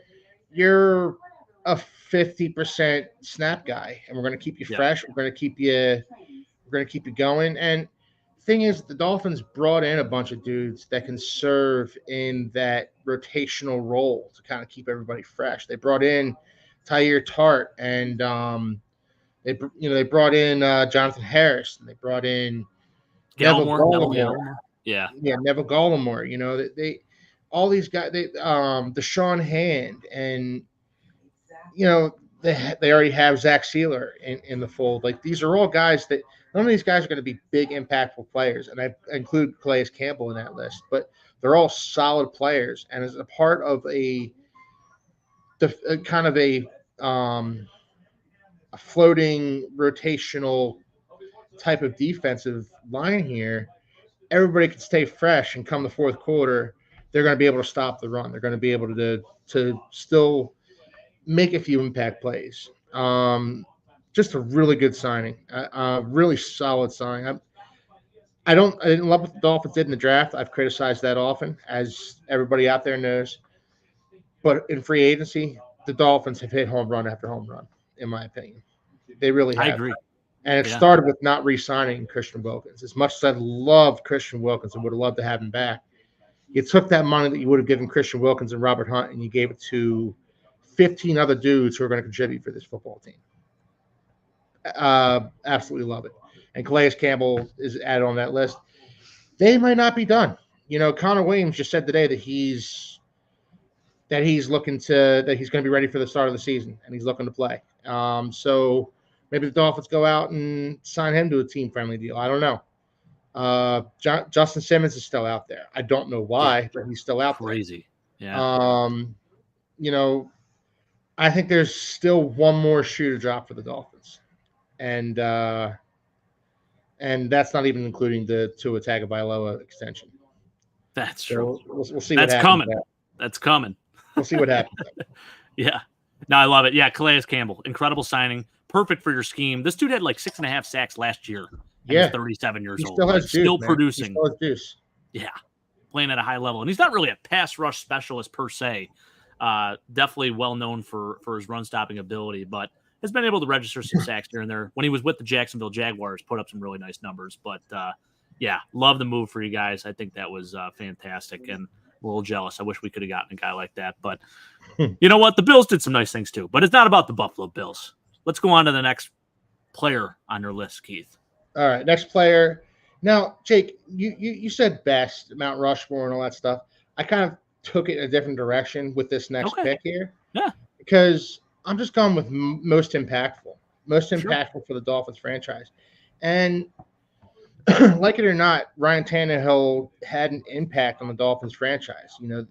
you're a 50% snap guy, and we're going to keep you Yeah. fresh. We're going to keep you going. And thing is, the Dolphins brought in a bunch of dudes that can serve in that rotational role to kind of keep everybody fresh. They brought in Tyre Tart, and they brought in Jonathan Harris, and they brought in Neville Gallimore. Yeah, Neville Gallimore. You know, they all these guys. Deshaun Hand, and you know they already have Zach Sealer in the fold. Like, these are all guys that none of these guys are going to be big, impactful players, and I include Calais Campbell in that list. But they're all solid players, and as a part of a kind of a floating rotational type of defensive line here, everybody can stay fresh, and come the fourth quarter, they're going to be able to stop the run. They're going to be able to still make a few impact plays. Just a really good signing, really solid signing. I didn't love what the Dolphins did in the draft. I've criticized that often, as everybody out there knows. But in free agency, the Dolphins have hit home run after home run, in my opinion. They really have. I agree. And it started with not re-signing Christian Wilkins. As much as I loved Christian Wilkins and would have loved to have him back, you took that money that you would have given Christian Wilkins and Robert Hunt, and you gave it to 15 other dudes who are going to contribute for this football team. Absolutely love it. And Calais Campbell is added on that list. They might not be done. You know, Connor Williams just said today that he's going to be ready for the start of the season, and he's looking to play. So maybe the Dolphins go out and sign him to a team-friendly deal. I don't know. Justin Simmons is still out there. I don't know why, but he's still out there. Crazy. Yeah. You know, I think there's still one more shoe to drop for the Dolphins, and that's not even including the Tua Tagovailoa extension. That's true. We'll see. That's what coming. happens. That's coming. We'll see what happens. Yeah. No, I love it. Yeah, Calais Campbell, incredible signing, perfect for your scheme. This dude had like 6.5 sacks last year. And he's 37 years old. Still has juice, still man. producing. He still has juice. Yeah, playing at a high level, and he's not really a pass rush specialist per se. Definitely well known for his run stopping ability, but has been able to register some sacks here and there. When he was with the Jacksonville Jaguars, put up some really nice numbers. But yeah, love the move for you guys. I think that was fantastic, and a little jealous. I wish we could have gotten a guy like that. But you know what? The Bills did some nice things too. But it's not about the Buffalo Bills. Let's go on to the next player on your list, Keith. All right, next player. Now, Jake, you said best, Mount Rushmore and all that stuff. I kind of took it in a different direction with this next pick here. Yeah. Because I'm just going with most impactful for the Dolphins franchise. And like it or not, Ryan Tannehill had an impact on the Dolphins franchise. You know,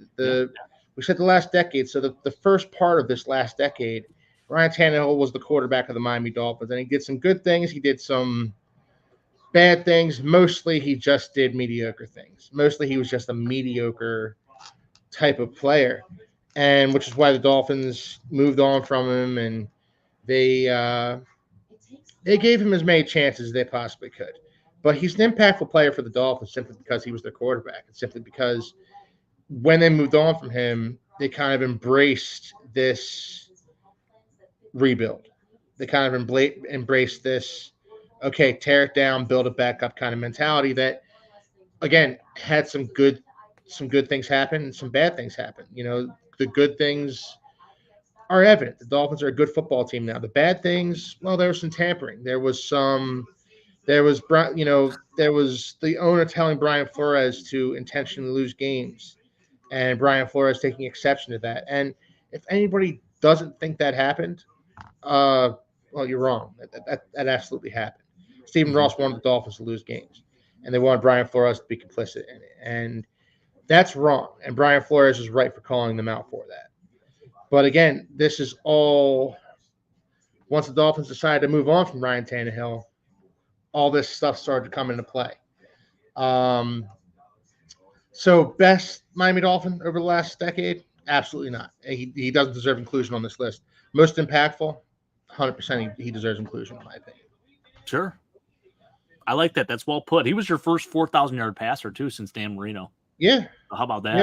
we said the last decade. So the first part of this last decade, Ryan Tannehill was the quarterback of the Miami Dolphins, and he did some good things. He did some bad things. Mostly he just did mediocre things. Mostly he was just a mediocre type of player, and which is why the Dolphins moved on from him, and they gave him as many chances as they possibly could. But he's an impactful player for the Dolphins simply because he was their quarterback, and simply because when they moved on from him, they kind of embraced this rebuild. They kind of embraced this, okay, tear it down, build it back up kind of mentality that, again, had some good things happen and some bad things happen. You know, the good things are evident. The Dolphins are a good football team now. The bad things, well, there was some tampering. There was the owner telling Brian Flores to intentionally lose games, and Brian Flores taking exception to that. And if anybody doesn't think that happened, well, you're wrong. That absolutely happened. Stephen Ross wanted the Dolphins to lose games, and they wanted Brian Flores to be complicit in it. And that's wrong. And Brian Flores is right for calling them out for that. But again, this is all once the Dolphins decided to move on from Ryan Tannehill, all this stuff started to come into play. So best Miami Dolphin over the last decade? Absolutely not. He doesn't deserve inclusion on this list. Most impactful? 100% he deserves inclusion, in my opinion. Sure. I like that. That's well put. He was your first 4,000-yard passer, too, since Dan Marino. Yeah. How about that?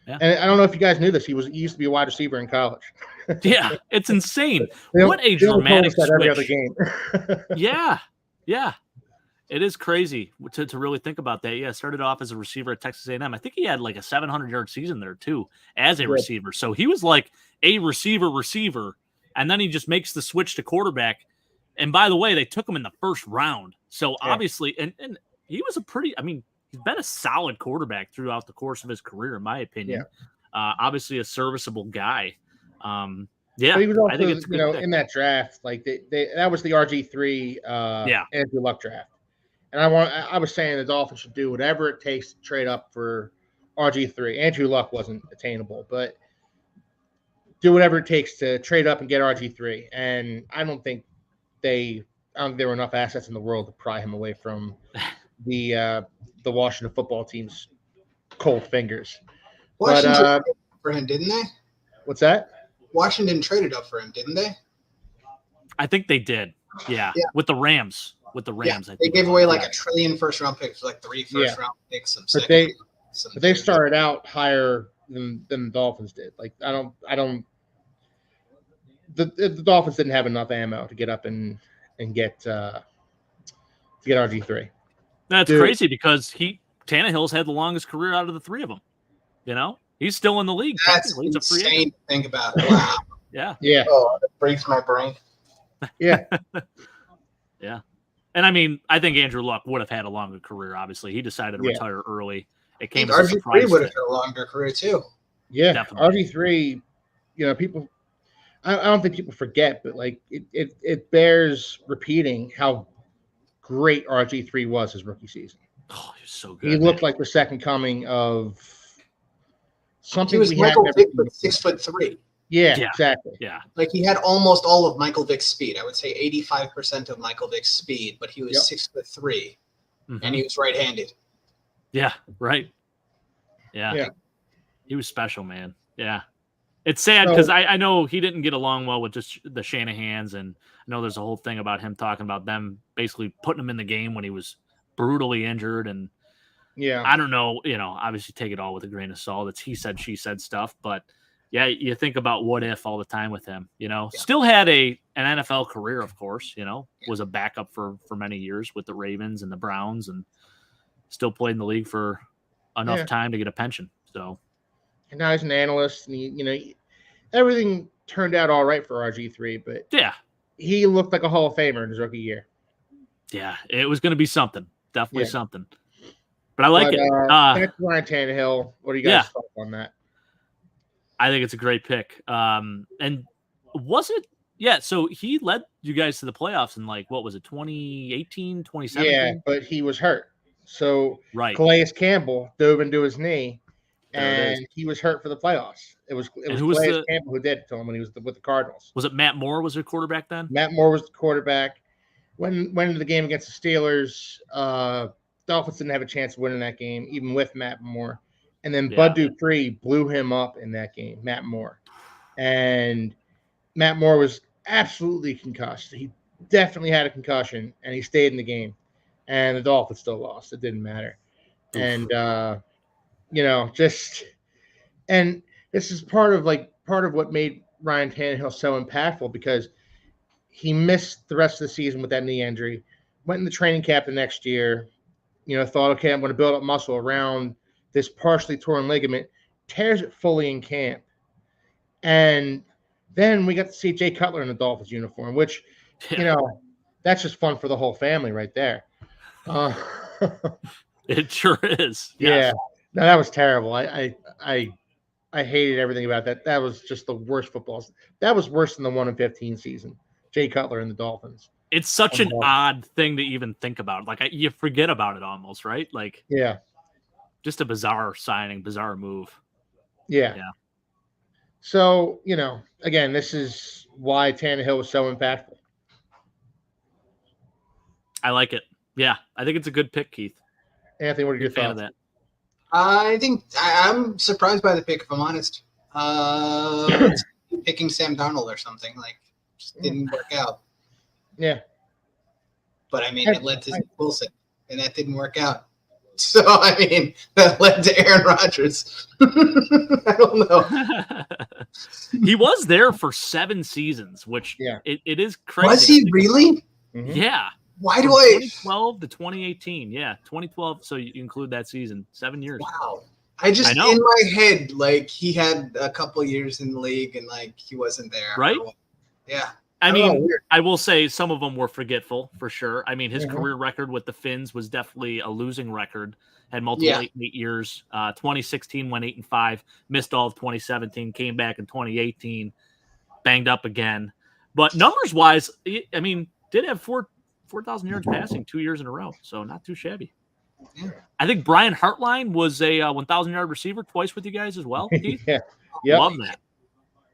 Yeah. Yeah. And I don't know if you guys knew this. He used to be a wide receiver in college. Yeah, it's insane. They What a they only told dramatic us that every other switch. game. Yeah. Yeah. It is crazy to really think about that. Yeah, started off as a receiver at Texas A&M. I think he had like a 700-yard season there too as a Yeah. receiver. So he was like a receiver, and then he just makes the switch to quarterback. And by the way, they took him in the first round. So obviously, and he was he's been a solid quarterback throughout the course of his career, in my opinion. Obviously a serviceable guy. Yeah, But he was also, I think it's a good pick. in that draft, like that was the RG3 Andrew Luck draft. And I was saying the Dolphins should do whatever it takes to trade up for RG3. Andrew Luck wasn't attainable, but do whatever it takes to trade up and get RG3. And I don't think there were enough assets in the world to pry him away from the Washington football team's cold fingers. Washington traded up for him, didn't they? What's that? Washington traded up for him, didn't they? I think they did. Yeah. With the Rams. I think they gave away like $1 trillion first-round picks, like 3 first-round picks. But they started out higher than the Dolphins did. Like the Dolphins didn't have enough ammo to get up and get RG3. That's crazy because Tannehill's had the longest career out of the three of them. You know, he's still in the league. That's insane to think about. Wow. Yeah. Oh, it breaks my brain. Yeah. Yeah. And I mean, I think Andrew Luck would have had a longer career. Obviously, he decided to retire early. It came as a surprise. RG3 would have had a longer career too. Yeah, definitely. RG3. People. I don't think people forget, but like it bears repeating how great RG3 was his rookie season. Oh, he was so good. He looked like the second coming of something. He was Michael Vick with 6'3". Yeah, exactly. Yeah. Like he had almost all of Michael Vick's speed. I would say 85% of Michael Vick's speed, but he was 6'3", and he was right-handed. Yeah, right. Yeah. He was special, man. Yeah. It's sad because I know he didn't get along well with just the Shanahans, and I know there's a whole thing about him talking about them basically putting him in the game when he was brutally injured, and I don't know, obviously take it all with a grain of salt. It's he said, she said stuff, but yeah, you think about what if all the time with him, still had an NFL career, of course, was a backup for many years with the Ravens and the Browns, and still played in the league for enough time to get a pension. So, and now he's an analyst, and everything turned out all right for RG3, but he looked like a Hall of Famer in his rookie year. Yeah, it was going to be something, definitely something. But I like it. Back to Ryan Tannehill. What do you guys thought on that? I think it's a great pick. And was it? Yeah, so he led you guys to the playoffs in 2018, 2017? Yeah, but he was hurt. So right. Calais Campbell dove into his knee, and he was hurt for the playoffs. It was Calais Campbell who did it to him when he was with the Cardinals. Was it Matt Moore was their quarterback then? Matt Moore was the quarterback. Went into the game against the Steelers. Dolphins didn't have a chance of winning that game, even with Matt Moore. And then Bud Dupree blew him up in that game, Matt Moore. And Matt Moore was absolutely concussed. He definitely had a concussion, and he stayed in the game. And the Dolphins still lost. It didn't matter. Oof. And, and this is part of what made Ryan Tannehill so impactful, because he missed the rest of the season with that knee injury, went in the training camp the next year, thought, okay, I'm going to build up muscle around this partially torn ligament, tears it fully in camp. And then we got to see Jay Cutler in the Dolphins uniform, which, that's just fun for the whole family right there. It sure is. Yes. Yeah. No, that was terrible. I hated everything about that. That was just the worst football. That was worse than the 1-15 season. Jay Cutler and the Dolphins. It's such an odd thing to even think about. You forget about it almost, right? Just a bizarre signing, bizarre move. Yeah. So, again, this is why Tannehill was so impactful. I like it. Yeah, I think it's a good pick, Keith. Anthony, what are your thoughts? Of that? I think I'm surprised by the pick, if I'm honest. Picking Sam Darnold or something just didn't work out. Yeah, but I mean, it led to Wilson, and that didn't work out. So, I mean, that led to Aaron Rodgers. I don't know. He was there for 7 seasons, which it is crazy. Was he really? Mm-hmm. Yeah. Why From do I? 2012 to 2018. Yeah, 2012. So you include that season, 7 years. Wow. I know. In my head, like, he had a couple years in the league and, like, he wasn't there. Right? Yeah. I mean, I will say some of them were forgetful for sure. I mean, his career record with the Finns was definitely a losing record. Had multiple 8 years. 2016 went 8-5, missed all of 2017, came back in 2018, banged up again. But numbers wise, I mean, did have 4,000 yards passing 2 years in a row, so not too shabby. Yeah. I think Brian Hartline was a 1,000-yard receiver twice with you guys as well, Keith. Yeah, love that.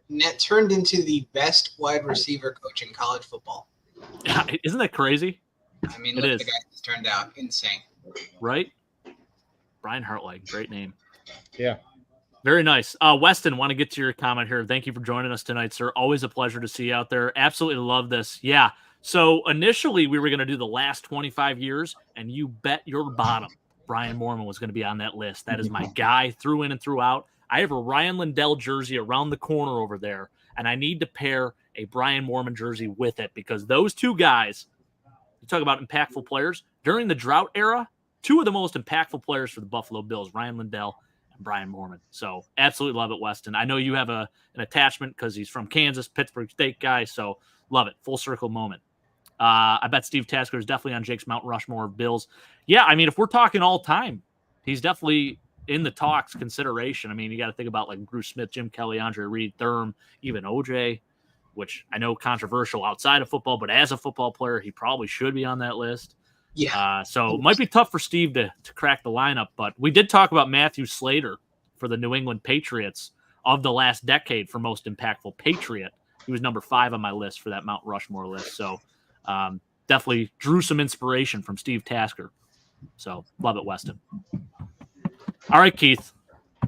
Net turned into the best wide receiver coach in college football. Yeah, isn't that crazy? I mean, look at the guy that's turned out. Insane. Right? Brian Hartline, great name. Yeah. Very nice. Weston, want to get to your comment here. Thank you for joining us tonight, sir. Always a pleasure to see you out there. Absolutely love this. Yeah. So initially we were going to do the last 25 years, and you bet your bottom Brian Moorman was going to be on that list. That is my guy through in and throughout. I have a Ryan Lindell jersey around the corner over there, and I need to pair a Brian Moorman jersey with it because those two guys, you talk about impactful players, during the drought era, two of the most impactful players for the Buffalo Bills, Ryan Lindell and Brian Moorman. So absolutely love it, Weston. I know you have an attachment because he's from Kansas, Pittsburgh State guy, so love it. Full circle moment. I bet Steve Tasker is definitely on Jake's Mount Rushmore of Bills. Yeah, I mean, if we're talking all time, he's definitely in the talks consideration. I mean, you got to think about like Bruce Smith, Jim Kelly, Andre Reed, Thurm, even OJ, which I know controversial outside of football, but as a football player, he probably should be on that list. Yeah. So it might be tough for Steve to crack the lineup, but we did talk about Matthew Slater for the New England Patriots of the last decade for most impactful Patriot. He was number 5 on my list for that Mount Rushmore list. So definitely drew some inspiration from Steve Tasker. So love it, Weston. All right, Keith.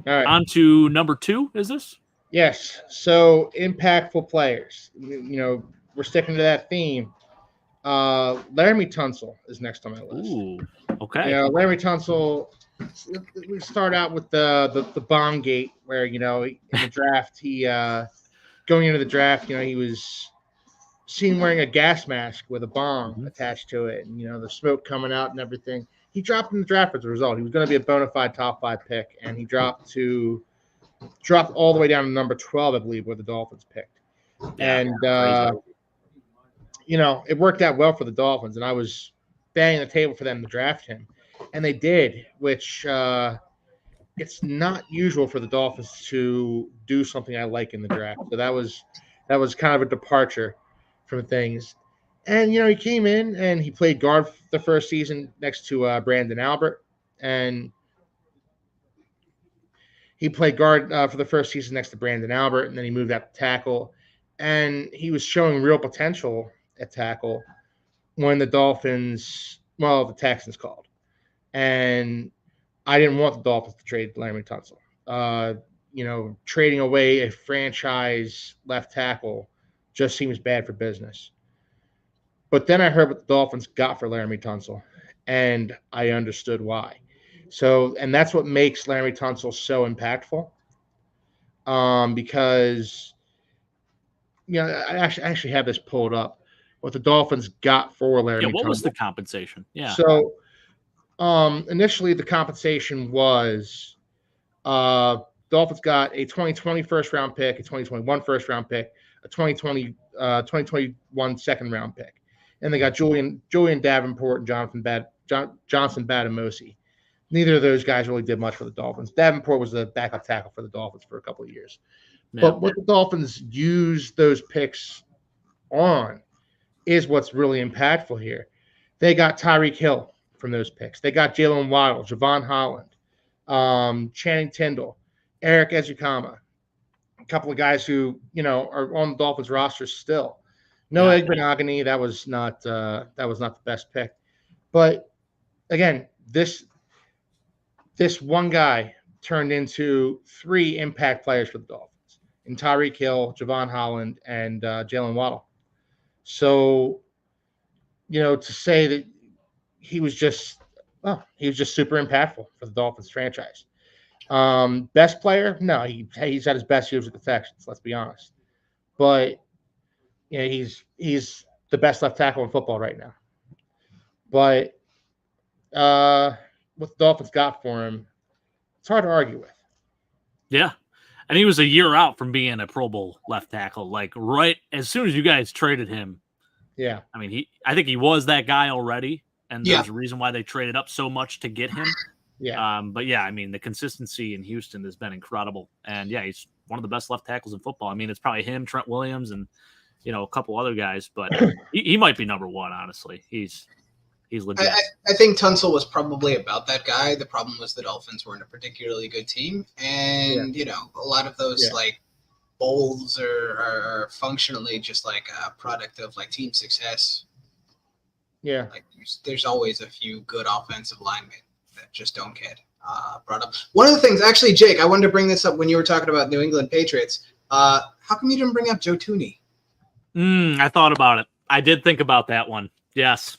All right. On to number 2, is this? Yes. So impactful players. You know, we're sticking to that theme. Laramie Tunsil is next on my list. Ooh, okay. You know, Laramie Tunsil, we start out with the bomb gate where, you know, in the draft, he going into the draft, you know, he was seen wearing a gas mask with a bomb attached to it, and, you know, the smoke coming out and everything. He dropped in the draft as a result. He was going to be a bona fide top 5 pick, and he dropped all the way down to number 12, I believe, where the Dolphins picked. Yeah, and you know, it worked out well for the Dolphins, and I was banging the table for them to draft him, and they did, which it's not usual for the Dolphins to do something I like in the draft. So that was kind of a departure from things. And, you know, he came in and he played guard the first season next to Brandon Albert, and he played guard for the first season next to Brandon Albert, and then he moved out to tackle, and he was showing real potential at tackle when the Texans called. And I didn't want the Dolphins to trade Laramie Tunsil. You know, trading away a franchise left tackle just seems bad for business. But then I heard what the Dolphins got for Laramie Tunsil, and I understood why. So, and that's what makes Laramie Tunsil so impactful, because, you know, I actually have this pulled up. What the Dolphins got for Laramie Tunsil. What was the compensation? Yeah. So, initially the compensation was, Dolphins got a 2020 first round pick, a 2021 first round pick, a 2021 second round pick, and they got Julian Davenport and Johnson Badamosi. Neither of those guys really did much for the Dolphins. Davenport was the backup tackle for the Dolphins for a couple of years. Yeah. But what the Dolphins used those picks on is what's really impactful here. They got Tyreek Hill from those picks. They got Jalen Waddle, Javon Holland, Channing Tindall, Eric Ezukama, a couple of guys who, you know, are on the Dolphins roster still. No Igbenogany, that was not the best pick. But again, this one guy turned into 3 impact players for the Dolphins, in Tyreek Hill, Javon Holland, and Jalen Waddle. So, you know, to say that he was just Well, he was just super impactful for the Dolphins franchise. Best player? No, he's had his best years with the Texans. Let's be honest. But he's the best left tackle in football right now. But what the Dolphins got for him, it's hard to argue with. Yeah. And he was a year out from being a Pro Bowl left tackle. Like right as soon as you guys traded him. Yeah. I mean, I think he was that guy already. And there's a reason why they traded up so much to get him. Yeah. But yeah, I mean, the consistency in Houston has been incredible. And yeah, he's one of the best left tackles in football. I mean, it's probably him, Trent Williams, and a couple other guys, but he might be number one, honestly. He's legit. I think Tunsil was probably about that guy. The problem was the Dolphins weren't a particularly good team. And, a lot of those like bowls are functionally just like a product of like team success. Yeah. Like there's always a few good offensive linemen that just don't get brought up. One of the things, actually, Jake, I wanted to bring this up when you were talking about New England Patriots. How come you didn't bring up Joe Thuney? I thought about it. I did think about that one. Yes.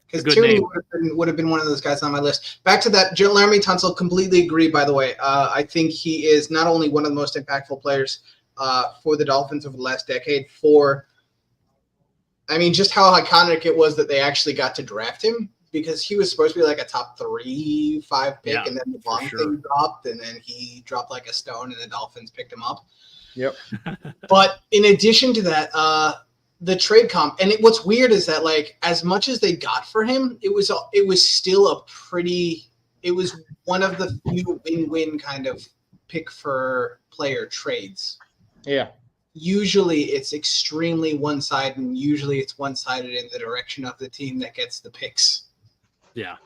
Because Thuney would have been one of those guys on my list. Back to that, Laramie Tunsil, completely agree, by the way. I think he is not only one of the most impactful players for the Dolphins over the last decade, just how iconic it was that they actually got to draft him, because he was supposed to be like a top 3-5 pick, and then the bomb thing dropped, and then he dropped like a stone, and the Dolphins picked him up. Yep. But in addition to that, the trade comp, and what's weird is that like as much as they got for him, it was still it was one of the few win-win kind of pick for player trades. Yeah. Usually it's extremely one-sided, and usually it's one-sided in the direction of the team that gets the picks. Yeah.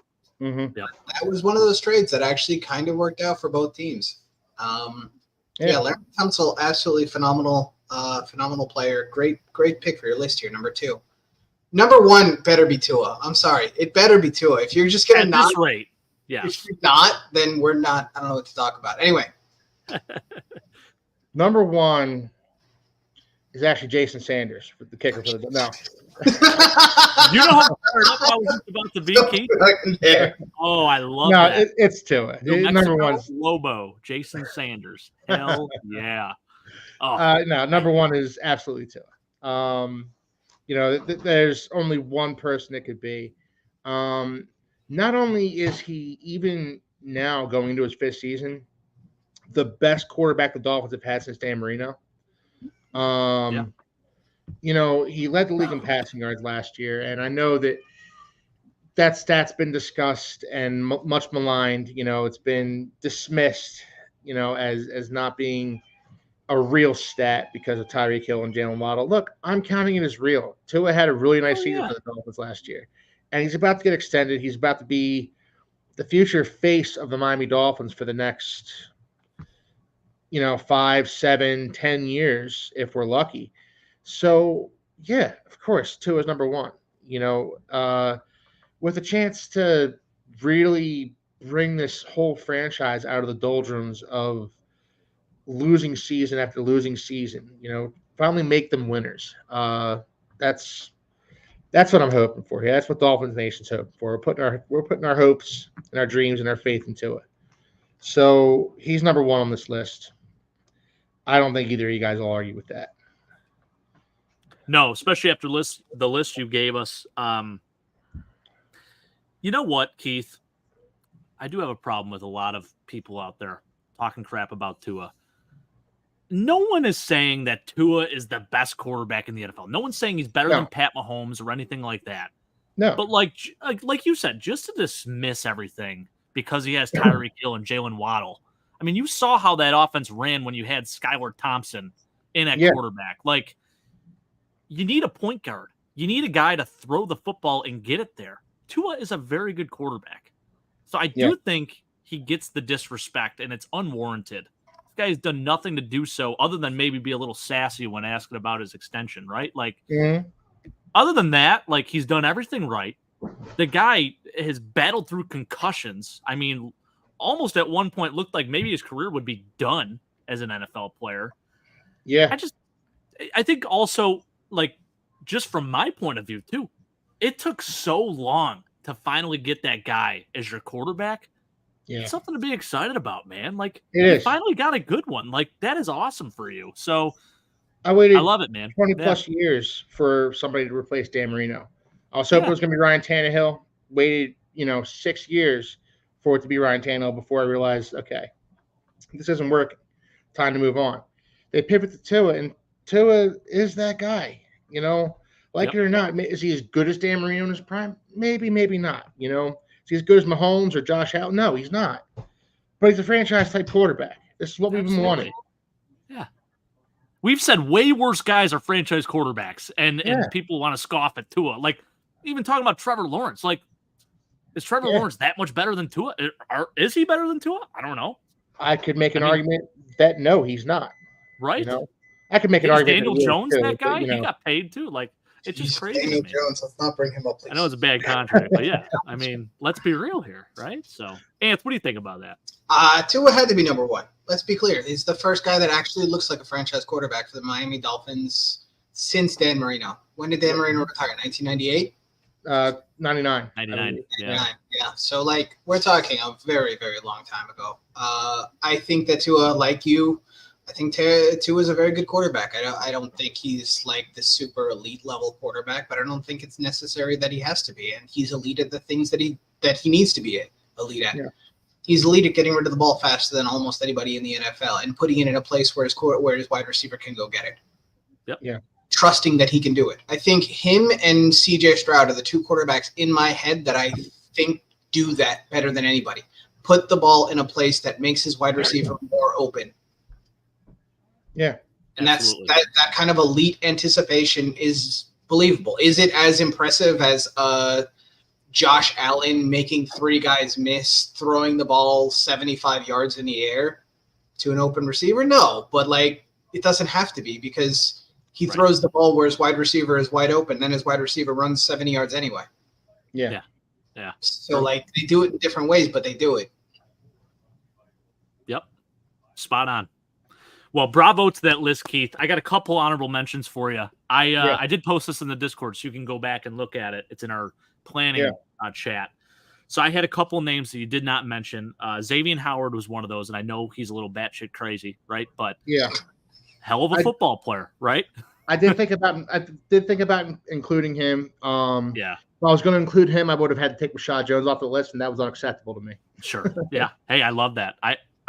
Mm-hmm. Yeah. That was one of those trades that actually kind of worked out for both teams. Larry Tunsil, absolutely phenomenal player. Great pick for your list here, number 2. Number 1 better be Tua. I'm sorry. It better be Tua. If you're just going to not – this rate, yeah. If you're not, then we're not – I don't know what to talk about. Anyway. Number 1 is actually Jason Sanders, the kicker for the – no. You know how fired up I was about to be, Keith? Oh, I love that. No, it's Tua. Number 1 is Lobo, Jason Sanders. Hell yeah. No, number 1 is absolutely Tua. There's only one person it could be. Not only is he, even now going into his 5th season, the best quarterback the Dolphins have had since Dan Marino. He led the league in passing yards last year, and I know that stat's been discussed and much maligned. It's been dismissed, as not being a real stat because of Tyreek Hill and Jalen Waddle. Look, I'm counting it as real. Tua had a really nice season for the Dolphins last year, and he's about to get extended. He's about to be the future face of the Miami Dolphins for the next, 5, 7, 10 years if we're lucky. So, yeah, of course, Tua is number 1. With a chance to really bring this whole franchise out of the doldrums of losing season after losing season, finally make them winners. That's what I'm hoping for. Yeah, that's what Dolphins Nation's hoping for. We're putting our hopes and our dreams and our faith into it. So he's number 1 on this list. I don't think either of you guys will argue with that. No, especially after the list you gave us. You know what, Keith? I do have a problem with a lot of people out there talking crap about Tua. No one is saying that Tua is the best quarterback in the NFL. No one's saying he's better than Pat Mahomes or anything like that. No. But like you said, just to dismiss everything because he has Tyreek Hill and Jalen Waddle. I mean, you saw how that offense ran when you had Skylar Thompson in at quarterback. Like, you need a point guard. You need a guy to throw the football and get it there. Tua is a very good quarterback. So I do think he gets the disrespect, and it's unwarranted. This guy's done nothing to do so other than maybe be a little sassy when asking about his extension, right? Like, other than that, like, he's done everything right. The guy has battled through concussions. I mean, almost at one point looked like maybe his career would be done as an NFL player. Yeah. I think also, like, just from my point of view, too, it took so long to finally get that guy as your quarterback, Yeah, it's something to be excited about, man. Like, it you is. finally got a good one. Like, that is awesome for you. So I waited I love it, man. 20 Yeah. plus years for somebody to replace Dan Marino. I was hoping Yeah. it was going to be Ryan Tannehill. Waited, 6 years for it to be Ryan Tannehill before I realized, okay, this isn't working. Time to move on. They pivot to Tua, and Tua is that guy. Like Yep. it or not, is he as good as Dan Marino in his prime? Maybe, maybe not. Is he as good as Mahomes or Josh Allen? No, he's not. But he's a franchise type quarterback. This is what we've been wanting. Yeah. We've said way worse guys are franchise quarterbacks, and people want to scoff at Tua. Like, even talking about Trevor Lawrence. Like, is Trevor Lawrence that much better than Tua? Is he better than Tua? I don't know. I could make an argument that no, he's not. Right? I could make an argument. Daniel that Jones, too, that guy, but, he got paid too. Like, it's just crazy. Daniel Jones, let's not bring him up, please. I know it's a bad contract, but yeah, I mean, let's be real here, right? So, Ant, what do you think about that? Tua had to be number one. Let's be clear. He's the first guy that actually looks like a franchise quarterback for the Miami Dolphins since Dan Marino. When did Dan Marino retire? 1998? 99. 99. Yeah. Yeah. So, like, we're talking a very, very long time ago. I think that Tua, like you, I think Tua is a very good quarterback. I don't think he's like the super elite level quarterback, but I don't think it's necessary that he has to be. And he's elite at the things that he needs to be elite at. Yeah. He's elite at getting rid of the ball faster than almost anybody in the NFL and putting it in a place where his wide receiver can go get it. Yep. Yeah. Trusting that he can do it. I think him and CJ Stroud are the two quarterbacks in my head that I think do that better than anybody. Put the ball in a place that makes his wide receiver more open. Yeah. And that kind of elite anticipation is believable. Is it as impressive as Josh Allen making three guys miss, throwing the ball 75 yards in the air to an open receiver? No, but like it doesn't have to be because he throws the ball where his wide receiver is wide open. Then his wide receiver runs 70 yards anyway. Yeah. So like they do it in different ways, but they do it. Yep. Spot on. Well, bravo to that list, Keith. I got a couple honorable mentions for you. I did post this in the Discord, so you can go back and look at it. It's in our planning chat. So I had a couple names that you did not mention. Xavier Howard was one of those, and I know he's a little batshit crazy, right? But hell of a football player, right? I did think about including him. If I was going to include him, I would have had to take Rashad Jones off the list, and that was unacceptable to me. Sure. Yeah. Hey, I love that.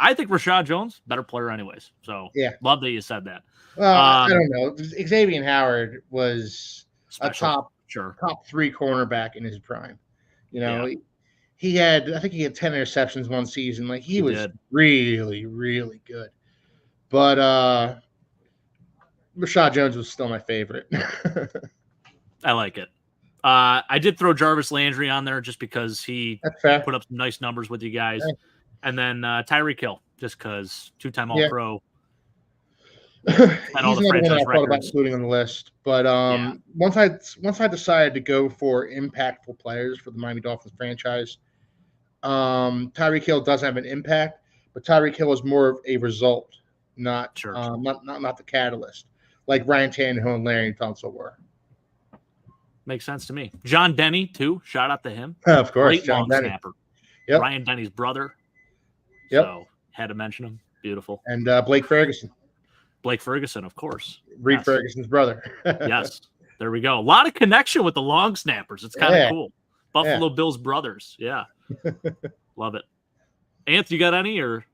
I think Rashad Jones, better player anyways. So love that you said that. Well, I don't know. Xavier Howard was special. a top three cornerback in his prime. He had 10 interceptions one season. Like he was really, really good. But Rashad Jones was still my favorite. I like it. I did throw Jarvis Landry on there just because he put up some nice numbers with you guys. Yeah. And then Tyreek Hill, just because two-time All-Pro. He's another one I thought about including on the list. But once I decided to go for impactful players for the Miami Dolphins franchise, Tyreek Hill does have an impact, but Tyreek Hill is more of a result, not the catalyst, like Ryan Tannehill and Larry Tunsil were. Makes sense to me. John Denny, too. Shout out to him. Of course, great long snapper. Yep. Ryan Denny's brother. Yep. So had to mention him. Beautiful. And Blake Ferguson. Blake Ferguson, of course. Reed Ferguson's brother. Yes. There we go. A lot of connection with the long snappers. It's kind of cool. Buffalo Bills brothers. Yeah. Love it. Anthony, you got any or?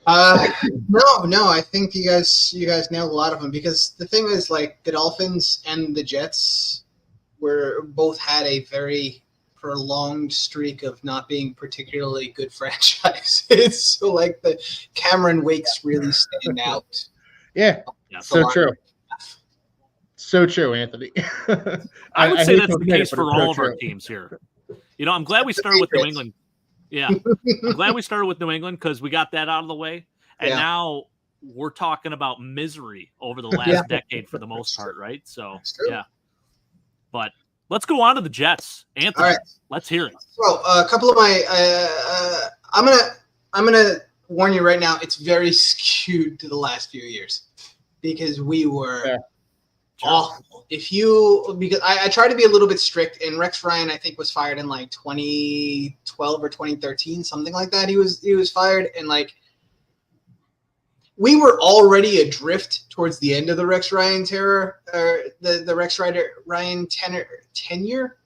No. I think you guys nailed a lot of them because the thing is, like, the Dolphins and the Jets both had a very prolonged streak of not being particularly good franchises. So, like, the Cameron Wakes really stand out. Yeah. So true. So true, Anthony. I would say that's the case for all of our teams here. I'm glad we started with New England. Yeah. I'm glad we started with New England because we got that out of the way. And now we're talking about misery over the last decade for the most part, right? So, yeah. But let's go on to the Jets. Anthony, all right. Let's hear it. So, a couple of my I'm gonna warn you right now, it's very skewed to the last few years because we were awful. Because I try to be a little bit strict, and Rex Ryan, I think, was fired in like 2012 or 2013, something like that. He was fired, and like we were already adrift towards the end of the Rex Ryan terror, or the Rex Ryan tenure.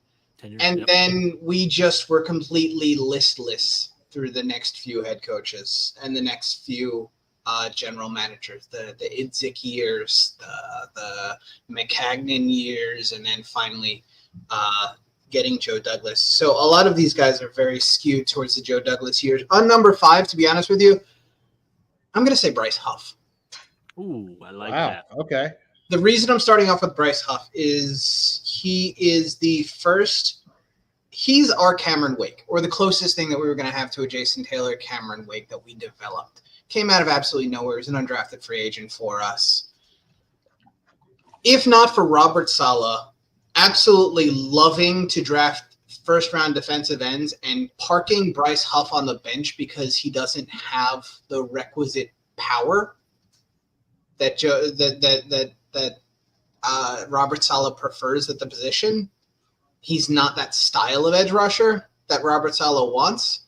And then we just were completely listless through the next few head coaches and the next few general managers, the Idzik years, the McCagnon years, and then finally getting Joe Douglas. So a lot of these guys are very skewed towards the Joe Douglas years. On number 5, to be honest with you, I'm going to say Bryce Huff. Ooh, I like that. Okay. The reason I'm starting off with Bryce Huff is he is the first – he's our Cameron Wake, or the closest thing that we were going to have to a Jason Taylor Cameron Wake that we developed. Came out of absolutely nowhere. He's an undrafted free agent for us. If not for Robert Saleh absolutely loving to draft first-round defensive ends and parking Bryce Huff on the bench because he doesn't have the requisite power that Robert Saleh prefers at the position. He's not that style of edge rusher that Robert Saleh wants.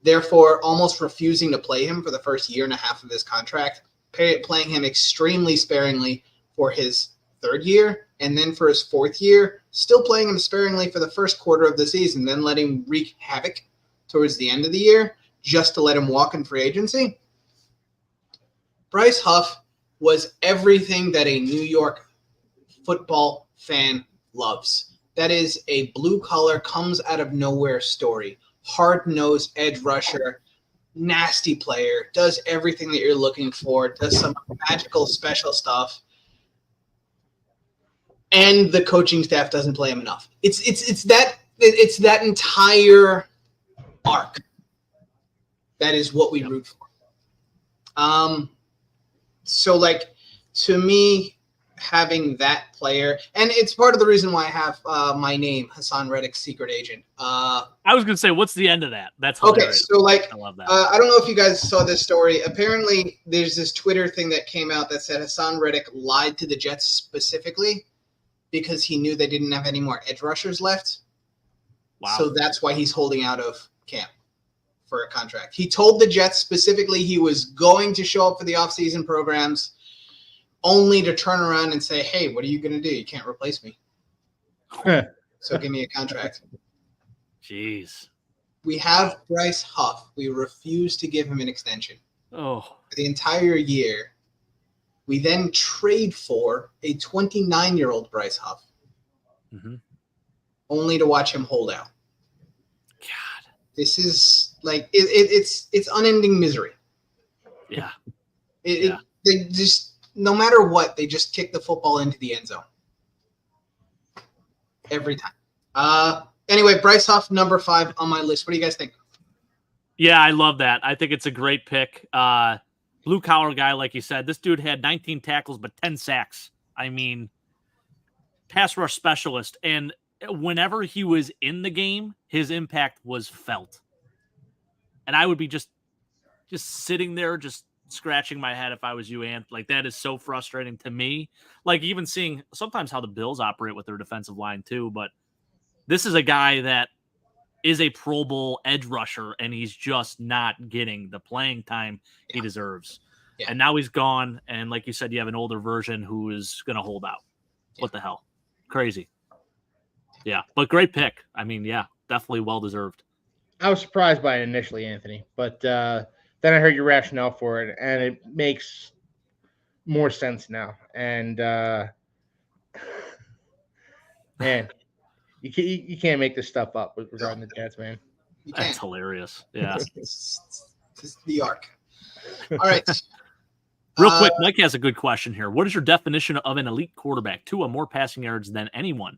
Therefore, almost refusing to play him for the first year and a half of his contract, playing him extremely sparingly for his third year, and then for his fourth year, still playing him sparingly for the first quarter of the season, then letting him wreak havoc towards the end of the year just to let him walk in free agency. Bryce Huff was everything that a New York football fan loves. That is a blue-collar, comes-out-of-nowhere story. Hard-nosed edge rusher, nasty player, does everything that you're looking for, does some magical special stuff, and the coaching staff doesn't play him enough. It's that entire arc. That is what we root for. So like to me, having that player, and it's part of the reason why I have my name, Hassan Reddick's secret agent. I was going to say, what's the end of that? That's hilarious. Okay. So like, I love that. I don't know if you guys saw this story. Apparently there's this Twitter thing that came out that said Hassan Reddick lied to the Jets specifically because he knew they didn't have any more edge rushers left. Wow. So that's why he's holding out of camp for a contract. He told the Jets specifically he was going to show up for the offseason programs, only to turn around and say, hey, what are you going to do? You can't replace me. So give me a contract. Jeez. We have Bryce Huff. We refuse to give him an extension. Oh. For the entire year. We then trade for a 29-year-old Bryce Huff. Mm-hmm. Only to watch him hold out. God. This is like it's unending misery. Yeah. They just, no matter what, they just kick the football into the end zone. Every time. Anyway, Bryce Huff, number 5 on my list. What do you guys think? Yeah, I love that. I think it's a great pick. Blue collar guy, like you said. This dude had 19 tackles, but 10 sacks. I mean, pass rush specialist. And whenever he was in the game, his impact was felt. And I would be just sitting there, just scratching my head if I was you, Ant. Like, that is so frustrating to me. Like, even seeing sometimes how the Bills operate with their defensive line too. But this is a guy that is a Pro Bowl edge rusher, and he's just not getting the playing time he deserves. Yeah. And now he's gone, and like you said, you have an older version who is going to hold out. Yeah. What the hell? Crazy. Yeah, but great pick. I mean, yeah, definitely well-deserved. I was surprised by it initially, Anthony, but then I heard your rationale for it, and it makes more sense now. And, man, you can't make this stuff up regarding the Jets, man. That's hilarious. Yeah. It's the arc. All right. Real quick, Mike has a good question here. What is your definition of an elite quarterback? Tua, more passing yards than anyone.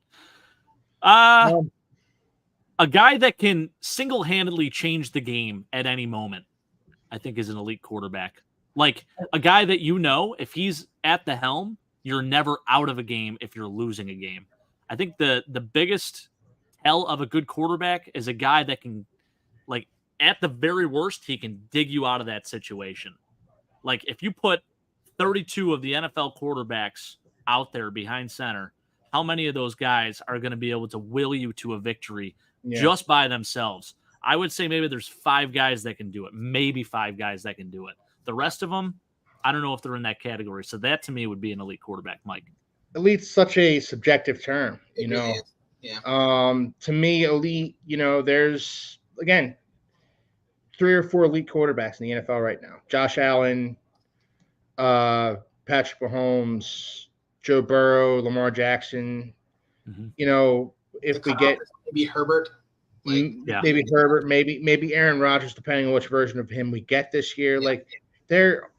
A guy that can single-handedly change the game at any moment, I think, is an elite quarterback. Like a guy that if he's at the helm, you're never out of a game if you're losing a game. I think the biggest tell of a good quarterback is a guy that can, like, at the very worst, he can dig you out of that situation. Like, if you put 32 of the NFL quarterbacks out there behind center, how many of those guys are going to be able to will you to a victory just by themselves? I would say maybe there's 5 guys that can do it, maybe 5 guys that can do it. The rest of them, I don't know if they're in that category. So that to me would be an elite quarterback, Mike. Elite's such a subjective term, It you know. really is. Yeah. To me, elite, you know, there's again 3 or 4 elite quarterbacks in the NFL right now. Josh Allen, Patrick Mahomes, Joe Burrow, Lamar Jackson. You know, if we get maybe Herbert, maybe Herbert, maybe Aaron Rodgers, depending on which version of him we get this year. Yeah. Like, they're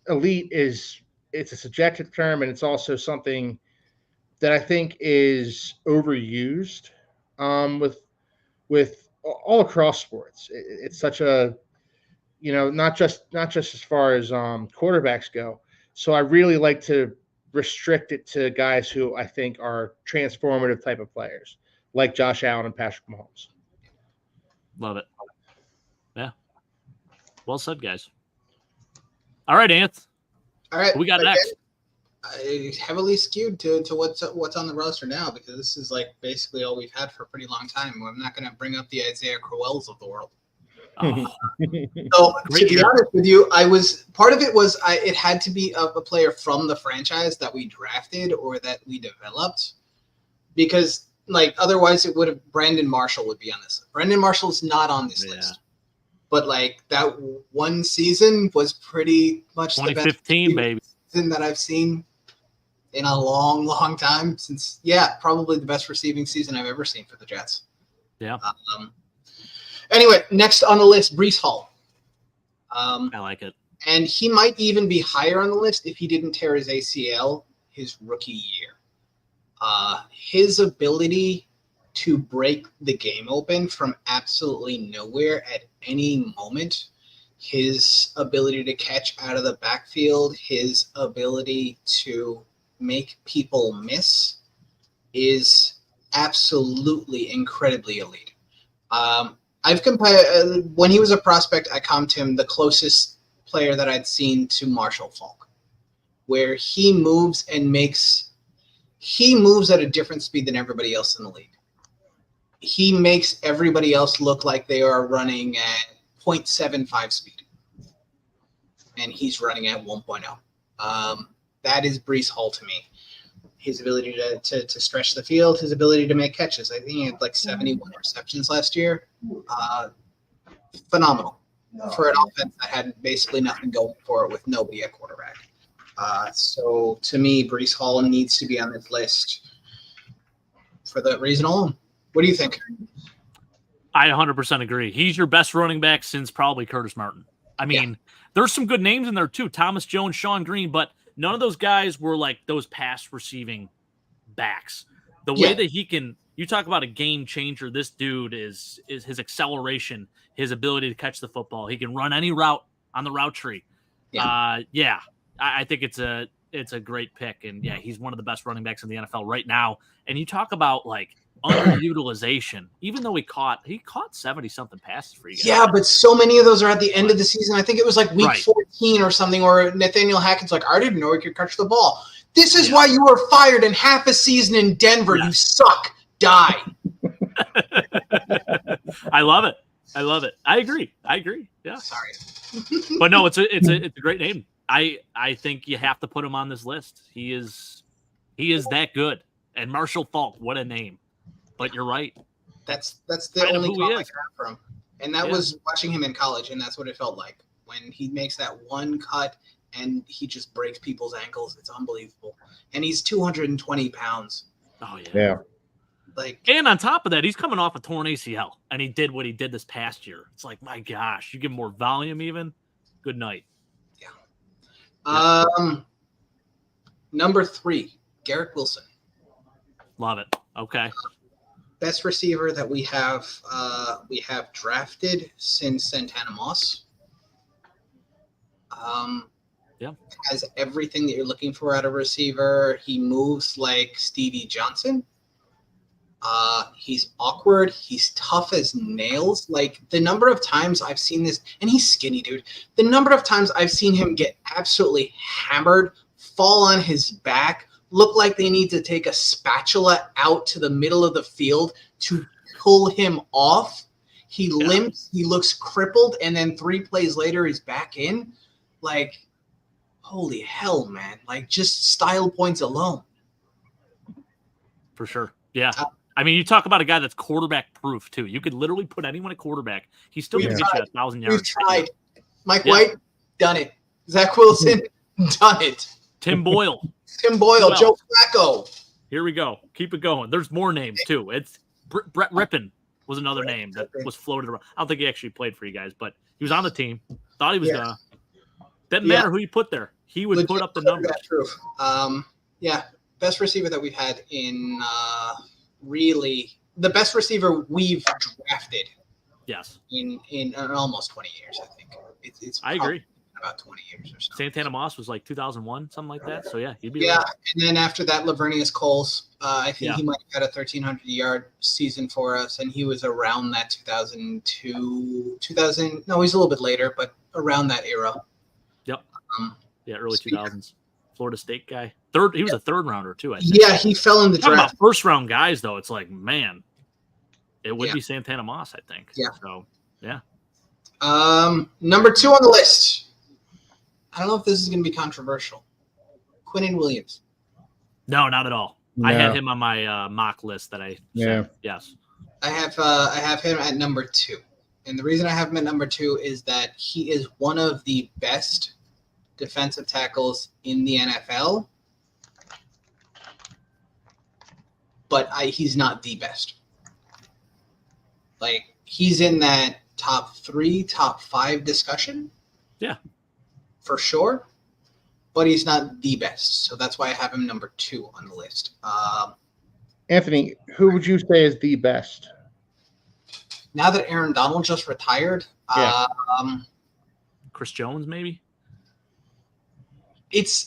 elite it's a subjective term, and it's also something that I think is overused with all across sports. It's such a, you know, not just as far as quarterbacks go. So I really like to restrict it to guys who I think are transformative type of players, like Josh Allen and Patrick Mahomes. Love it. Yeah. Well said, guys. All right, Anth. All right. What we got next? Heavily skewed to what's on the roster now, because this is like basically all we've had for a pretty long time. I'm not going to bring up the Isaiah Crowells of the world. Oh. So to be honest with you, part of it was it had to be a player from the franchise that we drafted or that we developed, because like otherwise it would have Brandon Marshall would be on this. Brandon Marshall's not on this list, but like that one season was pretty much 2015, the best baby. season that I've seen in a long, long time since. Probably the best receiving season I've ever seen for the Jets. Yeah. Anyway, next on the list, Breece Hall. I like it. And he might even be higher on the list if he didn't tear his ACL his rookie year. His ability to break the game open from absolutely nowhere at any moment, his ability to catch out of the backfield, his ability to make people miss is absolutely incredibly elite. I've compared when he was a prospect, I comped him the closest player that I'd seen to Marshall Faulk, where he moves at a different speed than everybody else in the league. He makes everybody else look like they are running at 0.75 speed, and he's running at 1.0. That is Breece Hall to me. His ability to stretch the field, his ability to make catches. I think he had like 71 receptions last year. Phenomenal for an offense that had basically nothing going for it with nobody at quarterback. So to me, Breece Hall needs to be on this list for that reason alone. What do you think? I 100% agree. He's your best running back since probably Curtis Martin. I mean, there's some good names in there too. Thomas Jones, Sean Green, but none of those guys were like those pass receiving backs. The way that he can, you talk about a game changer. This dude is his acceleration, his ability to catch the football. He can run any route on the route tree. I think it's a great pick. And he's one of the best running backs in the NFL right now. And you talk about like underutilization, even though he caught 70 something passes for you guys. Yeah, but so many of those are at the end of the season. I think it was like week 14 or something, or Nathaniel Hackett's like, I didn't know he could catch the ball. This is why you were fired in half a season in Denver. You suck. Die. I love it. I agree. Yeah. Sorry. But no, it's a great name. I think you have to put him on this list. He is that good. And Marshall Faulk, what a name. But you're right. That's the only comp I got from him. And that was watching him in college, and that's what it felt like. When he makes that one cut and he just breaks people's ankles. It's unbelievable. And he's 220 pounds. Oh, yeah. And on top of that, he's coming off a torn ACL, and he did what he did this past year. It's like, my gosh, you give him more volume even. Good night. Yeah. Number 3, Garrett Wilson. Love it. Okay. Best receiver that we have drafted since Santana Moss. Has everything that you're looking for out of a receiver. He moves like Stevie Johnson. He's awkward. He's tough as nails. Like the number of times I've seen this, and he's skinny, dude. The number of times I've seen him get absolutely hammered, fall on his back, look like they need to take a spatula out to the middle of the field to pull him off. He limps, he looks crippled, and then 3 plays later he's back in. Like, holy hell, man. Like, just style points alone. For sure. Yeah. I mean, you talk about a guy that's quarterback proof, too. You could literally put anyone at quarterback. He's still going to get you 1,000 yards. We've tried. Mike White, done it. Zach Wilson, done it. Tim Boyle. Joe Flacco. Here we go. Keep it going. There's more names, too. It's Brett Rippon was another name that was floated around. I don't think he actually played for you guys, but he was on the team. Thought he was going to. Didn't matter who you put there. He would put up the numbers. Proof. Best receiver that we've had in really the best receiver we've drafted. Yes. In almost 20 years, I think. It's I agree. About 20 years or so. Santana Moss was like 2001, something like that. So, yeah, he'd be right. And then after that, Lavernius Coles. I think he might have had a 1,300-yard season for us, and he was around that 2002, 2000. No, he's a little bit later, but around that era. Yep. Early 2000s. Florida State guy. He was a third rounder, too, I think. Yeah, he fell in the draft. About first-round guys, though, it's like, man, it would be Santana Moss, I think. Yeah. So, yeah. Number 2 on the list. I don't know if this is going to be controversial. Quinnen Williams. No, not at all. No. I had him on my mock list that I said. Yes. I have him at number 2. And the reason I have him at number 2 is that he is one of the best defensive tackles in the NFL. But he's not the best. Like, he's in that top 3, top 5 discussion. Yeah. For sure. But he's not the best. So that's why I have him number 2 on the list. Anthony, who would you say is the best? Now that Aaron Donald just retired, Chris Jones, maybe? It's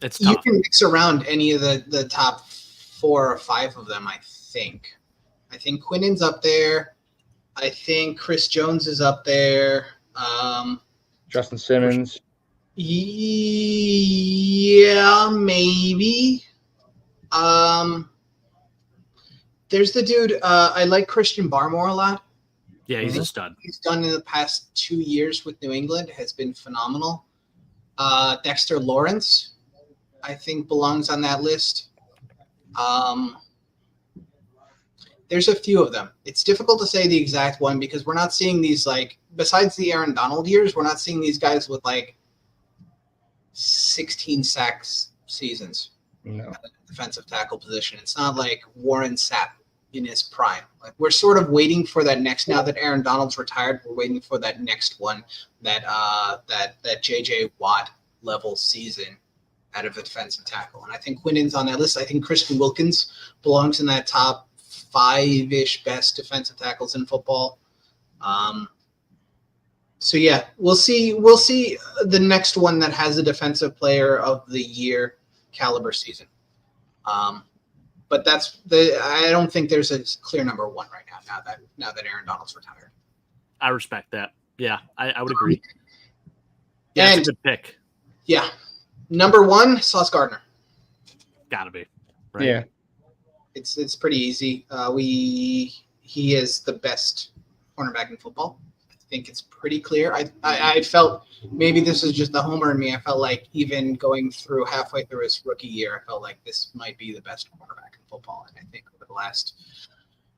tough. You can mix around any of the top 4 or 5 of them, I think. I think Quinnen's up there. I think Chris Jones is up there. Justin Simmons. Yeah, maybe. There's the dude. I like Christian Barmore a lot. Yeah, he's a stud. He's done in the past 2 years with New England has been phenomenal. Dexter Lawrence, I think, belongs on that list. There's a few of them. It's difficult to say the exact one because we're not seeing these, like, besides the Aaron Donald years, we're not seeing these guys with, like, 16 sacks seasons at the defensive tackle position. It's not like Warren Sapp in his prime. Like, we're sort of waiting for that next. Now that Aaron Donald's retired, we're waiting for that next one, that J.J. Watt level season out of a defensive tackle. And I think Quinnen's on that list. I think Christian Wilkins belongs in that top 5-ish best defensive tackles in football. So yeah, we'll see the next one that has a defensive player of the year caliber season. But I don't think there's a clear number 1 right now that Aaron Donald's retired. I respect that. Yeah, I would agree. Yeah, it's a good pick. Yeah. Number 1, Sauce Gardner. Gotta be. Right? Yeah. It's pretty easy. He is the best cornerback in football. I think it's pretty clear. I felt maybe this is just the homer in me. I felt like even going through halfway through his rookie year, I felt like this might be the best cornerback in football. And I think over the last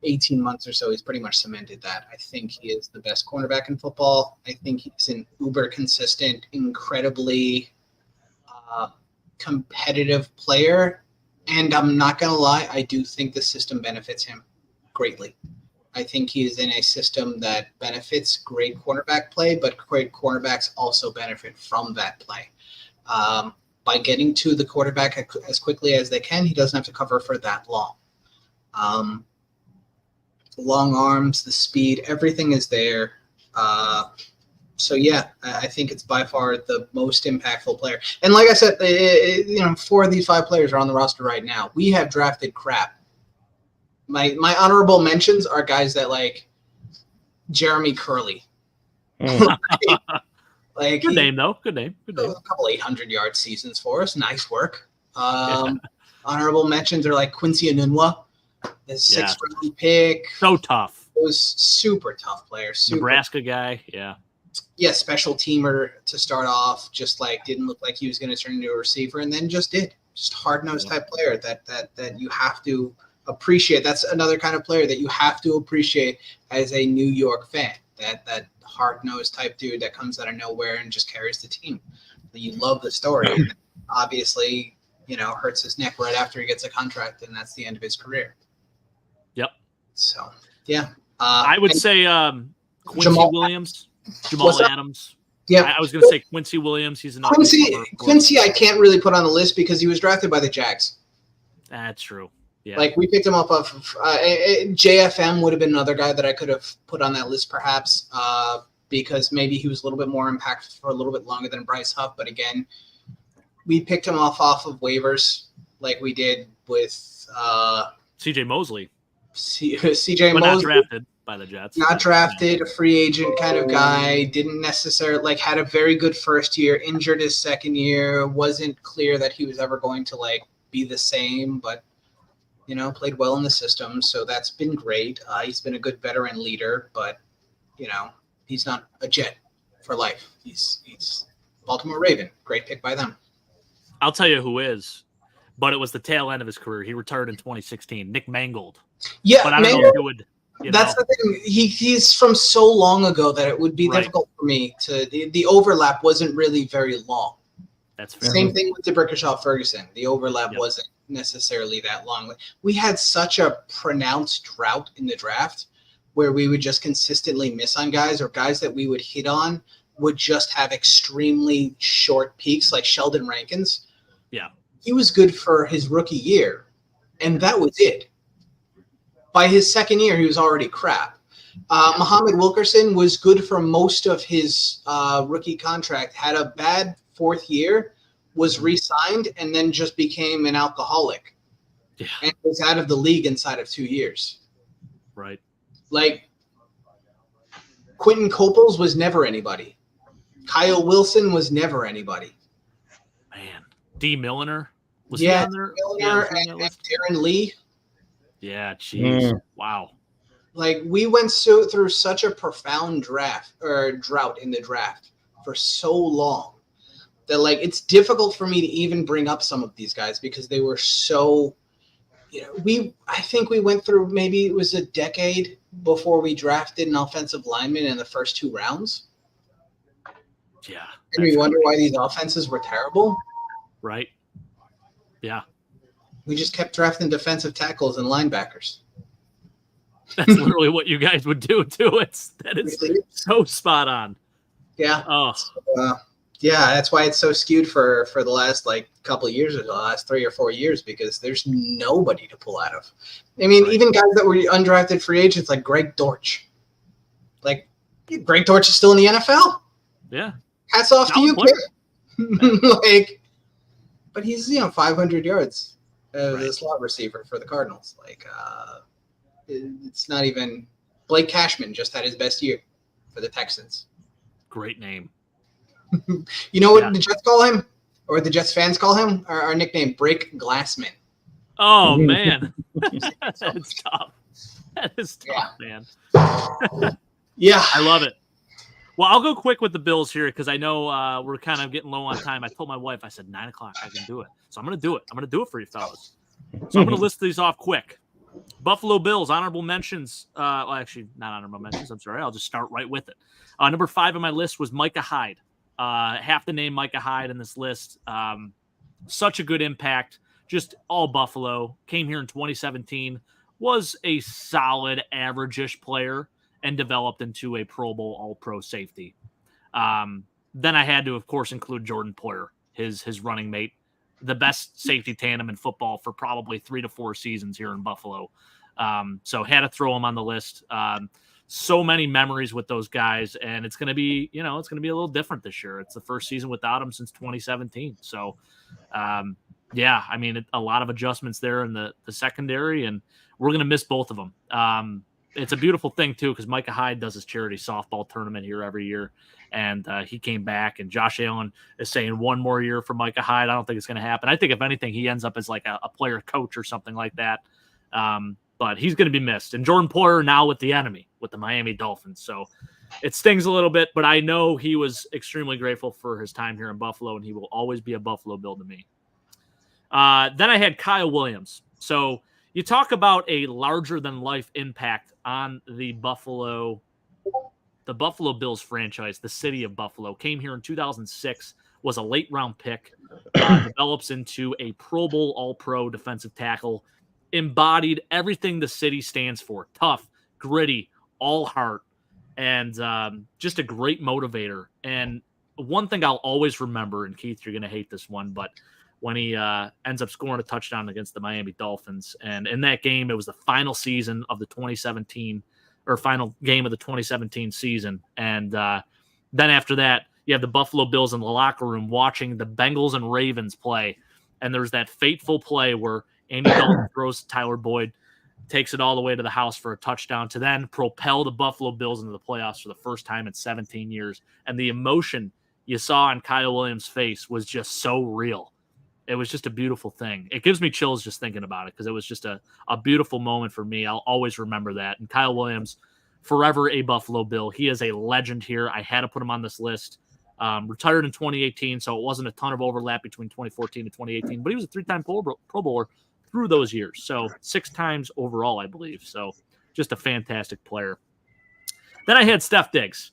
18 months or so, he's pretty much cemented that. I think he is the best cornerback in football. I think he's an uber consistent, incredibly competitive player. And I'm not going to lie, I do think the system benefits him greatly. I think he is in a system that benefits great cornerback play, but great cornerbacks also benefit from that play. By getting to the quarterback as quickly as they can, he doesn't have to cover for that long. Long arms, the speed, everything is there. So yeah, I think it's by far the most impactful player. And like I said, 4 of these 5 players are on the roster right now. We have drafted crap. My honorable mentions are guys that like Jeremy Curley. Like good name though. Good name. A couple 800-yard seasons for us. Nice work. Honorable mentions are like Quincy Enunwa, the sixth round pick. So tough. It was super tough player. Nebraska guy. Yeah. Yeah, special teamer to start off. Just like didn't look like he was going to turn into a receiver, and then just did. Just hard-nosed type player that you have to appreciate. That's another kind of player that you have to appreciate as a New York fan. That hard-nosed type dude that comes out of nowhere and just carries the team. You love the story. And obviously, hurts his neck right after he gets a contract, and that's the end of his career. Yep. So, yeah. I would say Quincy Williams, Jamal Adams. Yeah. I was going to say Quincy Williams. He's another Quincy I can't really put on the list because he was drafted by the Jags. That's true. Yeah. Like we picked him up off of JFM would have been another guy that I could have put on that list perhaps because maybe he was a little bit more impactful for a little bit longer than Bryce Huff. But again, we picked him off of waivers like we did with CJ Mosley. CJ Mosley. Not drafted by the Jets. Not drafted, a free agent kind of guy. Didn't necessarily had a very good first year, injured his second year. Wasn't clear that he was ever going to be the same, but played well in the system. So that's been great. He's been a good veteran leader, but he's not a Jet for life. He's Baltimore Raven. Great pick by them. I'll tell you who is, but it was the tail end of his career. He retired in 2016. Nick Mangold. Yeah, but I don't know if you would. That's the thing. He's from so long ago that it would be difficult for me to. The overlap wasn't really very long. That's fair. Same thing with DeBrickashaw Ferguson. The overlap wasn't necessarily that long. We had such a pronounced drought in the draft where we would just consistently miss on guys, or guys that we would hit on would just have extremely short peaks, like Sheldon Rankins. Yeah. He was good for his rookie year, and that was it. By his second year, he was already crap. Muhammad Wilkerson was good for most of his rookie contract, had a bad fourth year, was re-signed, and then just became an alcoholic. Yeah. And was out of the league inside of 2 years. Right. Like, Quentin Copels was never anybody. Kyle Wilson was never anybody. Man. D. Milliner? Was he on there? Milliner and Darren Lee. Yeah, jeez. Wow. Like, we went through such a profound drought in the draft for so long that, it's difficult for me to even bring up some of these guys because they were so, I think we went through maybe it was a decade before we drafted an offensive lineman in the first 2 rounds. Yeah. And we wonder why these offenses were terrible. Right. Yeah. We just kept drafting defensive tackles and linebackers. That's literally what you guys would do too. That is so spot on. Yeah. Oh. Yeah, that's why it's so skewed for the last couple of years or the last 3 or 4 years because there's nobody to pull out of. I mean, even guys that were undrafted free agents like Greg Dortch. Greg Dortch is still in the NFL. Yeah. Hats off to you, kid. But he's 500 yards as a slot receiver for the Cardinals. It's not even. Blake Cashman just had his best year for the Texans. Great name. You know what the Jets call him, or the Jets fans call him? Our nickname, Break Glassman. Oh man, that's tough. That is tough, man. Yeah, I love it. Well, I'll go quick with the Bills here because I know we're kind of getting low on time. I told my wife, I said 9 o'clock, I can do it. So I'm going to do it. I'm going to do it for you fellas. So I'm going to list these off quick. Buffalo Bills, honorable mentions. Well, actually, not honorable mentions. I'm sorry. I'll just start right with it. Number 5 on my list was Micah Hyde. Have to name Micah Hyde in this list. Such a good impact. Just all Buffalo. Came here in 2017. Was a solid, average-ish player and developed into a Pro Bowl All-Pro safety. Then I had to, of course, include Jordan Poyer, his running mate, the best safety tandem in football for probably 3 to 4 seasons here in Buffalo. So had to throw him on the list. So many memories with those guys, and it's going to be, it's going to be a little different this year. It's the first season without him since 2017. So, yeah, I mean, a lot of adjustments there in the secondary, and we're going to miss both of them. it's a beautiful thing too, because Micah Hyde does his charity softball tournament here every year, and he came back. And Josh Allen is saying one more year for Micah Hyde. I don't think it's going to happen. I think if anything, he ends up as like a player coach or something like that. But he's going to be missed. And Jordan Poyer now with the enemy, with the Miami Dolphins. So it stings a little bit, but I know he was extremely grateful for his time here in Buffalo, and he will always be a Buffalo Bill to me. Then I had Kyle Williams. So you talk about a larger-than-life impact on the Buffalo Bills franchise. The city of Buffalo came here in 2006, was a late-round pick, develops into a Pro Bowl All-Pro defensive tackle, embodied everything the city stands for: tough, gritty, all heart, and just a great motivator. And one thing I'll always remember, and Keith, you're going to hate this one, but when he ends up scoring a touchdown against the Miami Dolphins. And in that game, it was the final season of the 2017 or final game of the 2017 season. And then after that, you have the Buffalo Bills in the locker room watching the Bengals and Ravens play. And there's that fateful play where Andy Dalton throws to Tyler Boyd, takes it all the way to the house for a touchdown to then propel the Buffalo Bills into the playoffs for the first time in 17 years. And the emotion you saw on Kyle Williams' face was just so real. It was just a beautiful thing. It gives me chills just thinking about it because it was just a beautiful moment for me. I'll always remember that. And Kyle Williams, forever a Buffalo Bill. He is a legend here. I had to put him on this list. Retired in 2018, so it wasn't a ton of overlap between 2014 and 2018, but he was a 3-time Pro Bowler through those years. So 6 times overall, I believe. So just a fantastic player. Then I had Steph Diggs,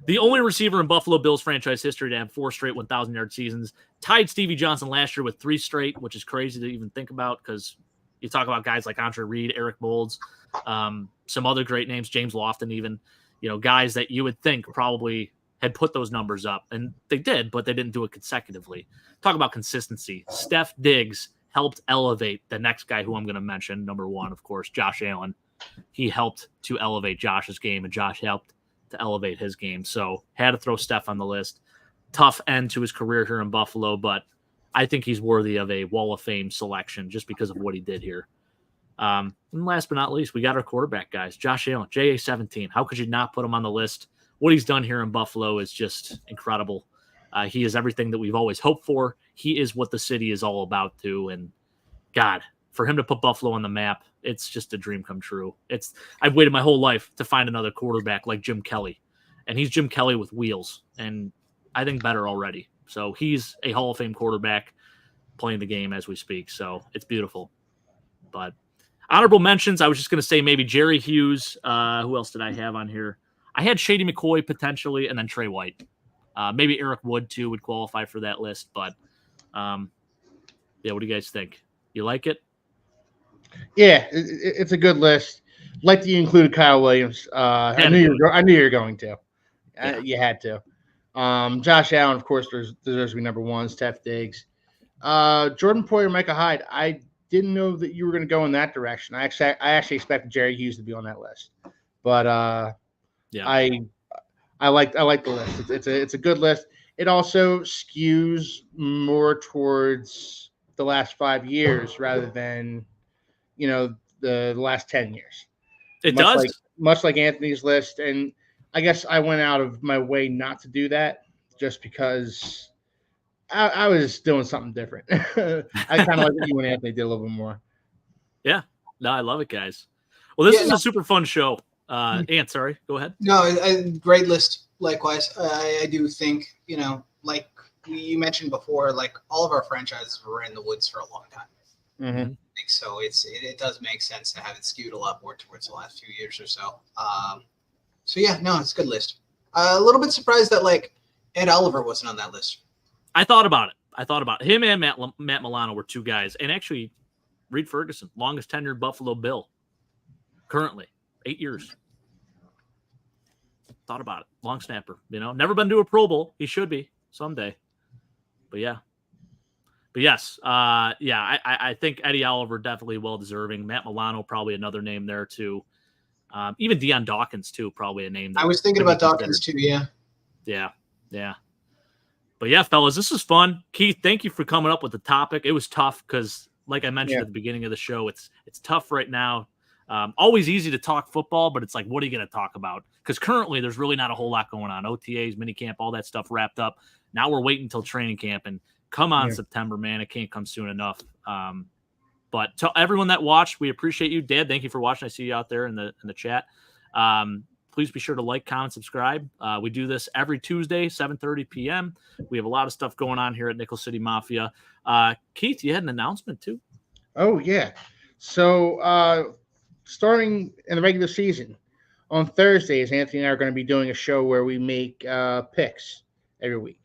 the only receiver in Buffalo Bills franchise history to have 4 straight 1,000-yard seasons. Tied Stevie Johnson last year with 3 straight, which is crazy to even think about because you talk about guys like Andre Reed, Eric Moulds, some other great names, James Lofton even, guys that you would think probably had put those numbers up. And they did, but they didn't do it consecutively. Talk about consistency. Steph Diggs helped elevate the next guy who I'm going to mention, number 1, of course, Josh Allen. He helped to elevate Josh's game, and Josh helped to elevate his game. So had to throw Steph on the list. Tough end to his career here in Buffalo, but I think he's worthy of a Wall of Fame selection just because of what he did here. And last but not least, we got our quarterback, guys. Josh Allen, JA-17. How could you not put him on the list? What he's done here in Buffalo is just incredible. He is everything that we've always hoped for. He is what the city is all about, too. And, God, for him to put Buffalo on the map, it's just a dream come true. I've waited my whole life to find another quarterback like Jim Kelly. And he's Jim Kelly with wheels. And I think better already. So he's a Hall of Fame quarterback playing the game as we speak. So it's beautiful. But honorable mentions, I was just going to say maybe Jerry Hughes. Who else did I have on here? I had Shady McCoy potentially, and then Trey White. Maybe Eric Wood, too, would qualify for that list. But, yeah, what do you guys think? You like it? Yeah, it's a good list. Like that you included Kyle Williams. I knew you were going to. Yeah. You had to. Josh Allen, of course, deserves to be number 1. Steph Diggs. Jordan Poyer, Micah Hyde. I didn't know that you were going to go in that direction. I actually expected Jerry Hughes to be on that list. But yeah, I like the list. It's a good list. It also skews more towards the last 5 years rather than the last 10 years. It does. Much like Anthony's list. And I guess I went out of my way not to do that just because I was doing something different. I kind of like what you and Anthony did a little bit more. Yeah. No, I love it, guys. Well, this is a super fun show. Ant, sorry, go ahead. No, great list. Likewise, I do think, like you mentioned before, like all of our franchises were in the woods for a long time. Mm-hmm. So it does make sense to have it skewed a lot more towards the last few years or so. So yeah, no, it's a good list. A little bit surprised that like Ed Oliver wasn't on that list. I thought about it. Him and Matt Milano were 2 guys, and actually Reed Ferguson, longest tenured Buffalo Bill, currently 8 years. Thought about it. Long snapper, never been to a Pro Bowl. He should be someday. But yeah. But yes, I think Eddie Oliver definitely well deserving. Matt Milano probably another name there too. Even Deion Dawkins too, probably a name. I was thinking about Dawkins too. Yeah. But yeah, fellas, this was fun. Keith, thank you for coming up with the topic. It was tough because, like I mentioned at the beginning of the show, it's tough right now. Always easy to talk football, but it's like, what are you going to talk about? Because currently there's really not a whole lot going on. OTAs, minicamp, all that stuff wrapped up. Now we're waiting until training camp, and come on, September, man, it can't come soon enough. But to everyone that watched, we appreciate you. Dad, thank you for watching. I see you out there in the chat. Please be sure to like, comment, subscribe. We do this every Tuesday, 7:30 p.m. We have a lot of stuff going on here at Nickel City Mafia. Keith, you had an announcement too? Oh, yeah. So starting in the regular season, on Thursdays, Anthony and I are going to be doing a show where we make picks every week.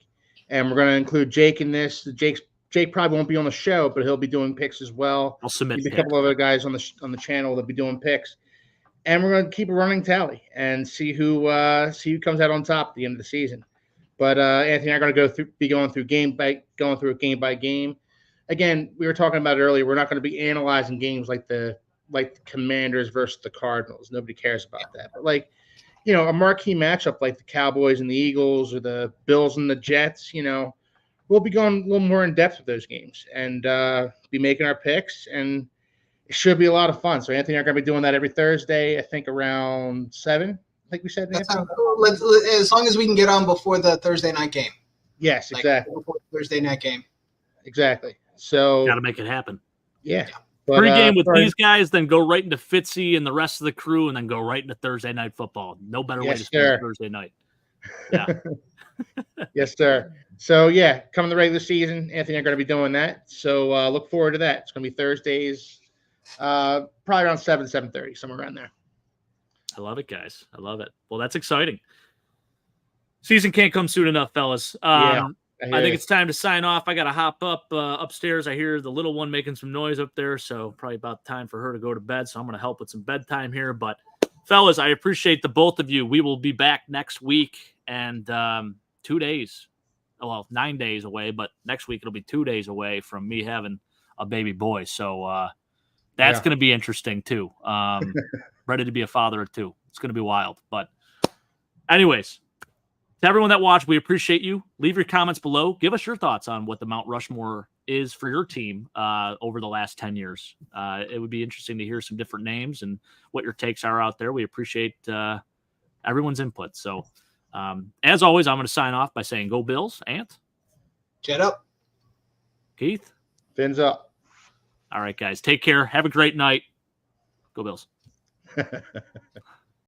And we're going to include Jake in this. Jake probably won't be on the show, but he'll be doing picks as well. I'll submit a couple of other guys on the channel that'll be doing picks. And we're going to keep a running tally and see who comes out on top at the end of the season. But Anthony and I are going to be going through it game by game. Again, we were talking about it earlier. We're not going to be analyzing games like the Commanders versus the Cardinals. Nobody cares about that. But a marquee matchup like the Cowboys and the Eagles or the Bills and the Jets, we'll be going a little more in depth with those games and be making our picks, and it should be a lot of fun. So Anthony and I are going to be doing that every Thursday, I think around 7, I think we said. That's cool. As long as we can get on before the Thursday night game. Yes, exactly. Before the Thursday night game. Exactly. So got to make it happen. Yeah. Pre-game with these guys, then go right into Fitzy and the rest of the crew, and then go right into Thursday night football. No better way to spend Thursday night. Yeah. Yes, sir. So, coming the regular season, Anthony and I are going to be doing that. So, look forward to that. It's going to be Thursdays, probably around 7:30, somewhere around there. I love it, guys. I love it. Well, that's exciting. Season can't come soon enough, fellas. I think it's time to sign off. I got to hop up upstairs. I hear the little one making some noise up there, so probably about time for her to go to bed. So I'm going to help with some bedtime here. But, fellas, I appreciate the both of you. We will be back next week, and 2 days. Well, 9 days away, but next week it'll be 2 days away from me having a baby boy. So that's going to be interesting, too. Ready to be a father of two. It's going to be wild. But anyways, to everyone that watched, we appreciate you. Leave your comments below. Give us your thoughts on what the Mount Rushmore is for your team over the last 10 years. It would be interesting to hear some different names and what your takes are out there. We appreciate everyone's input. So, as always, I'm going to sign off by saying go Bills. Ant? Jet up. Keith? Fins up. All right, guys. Take care. Have a great night. Go Bills.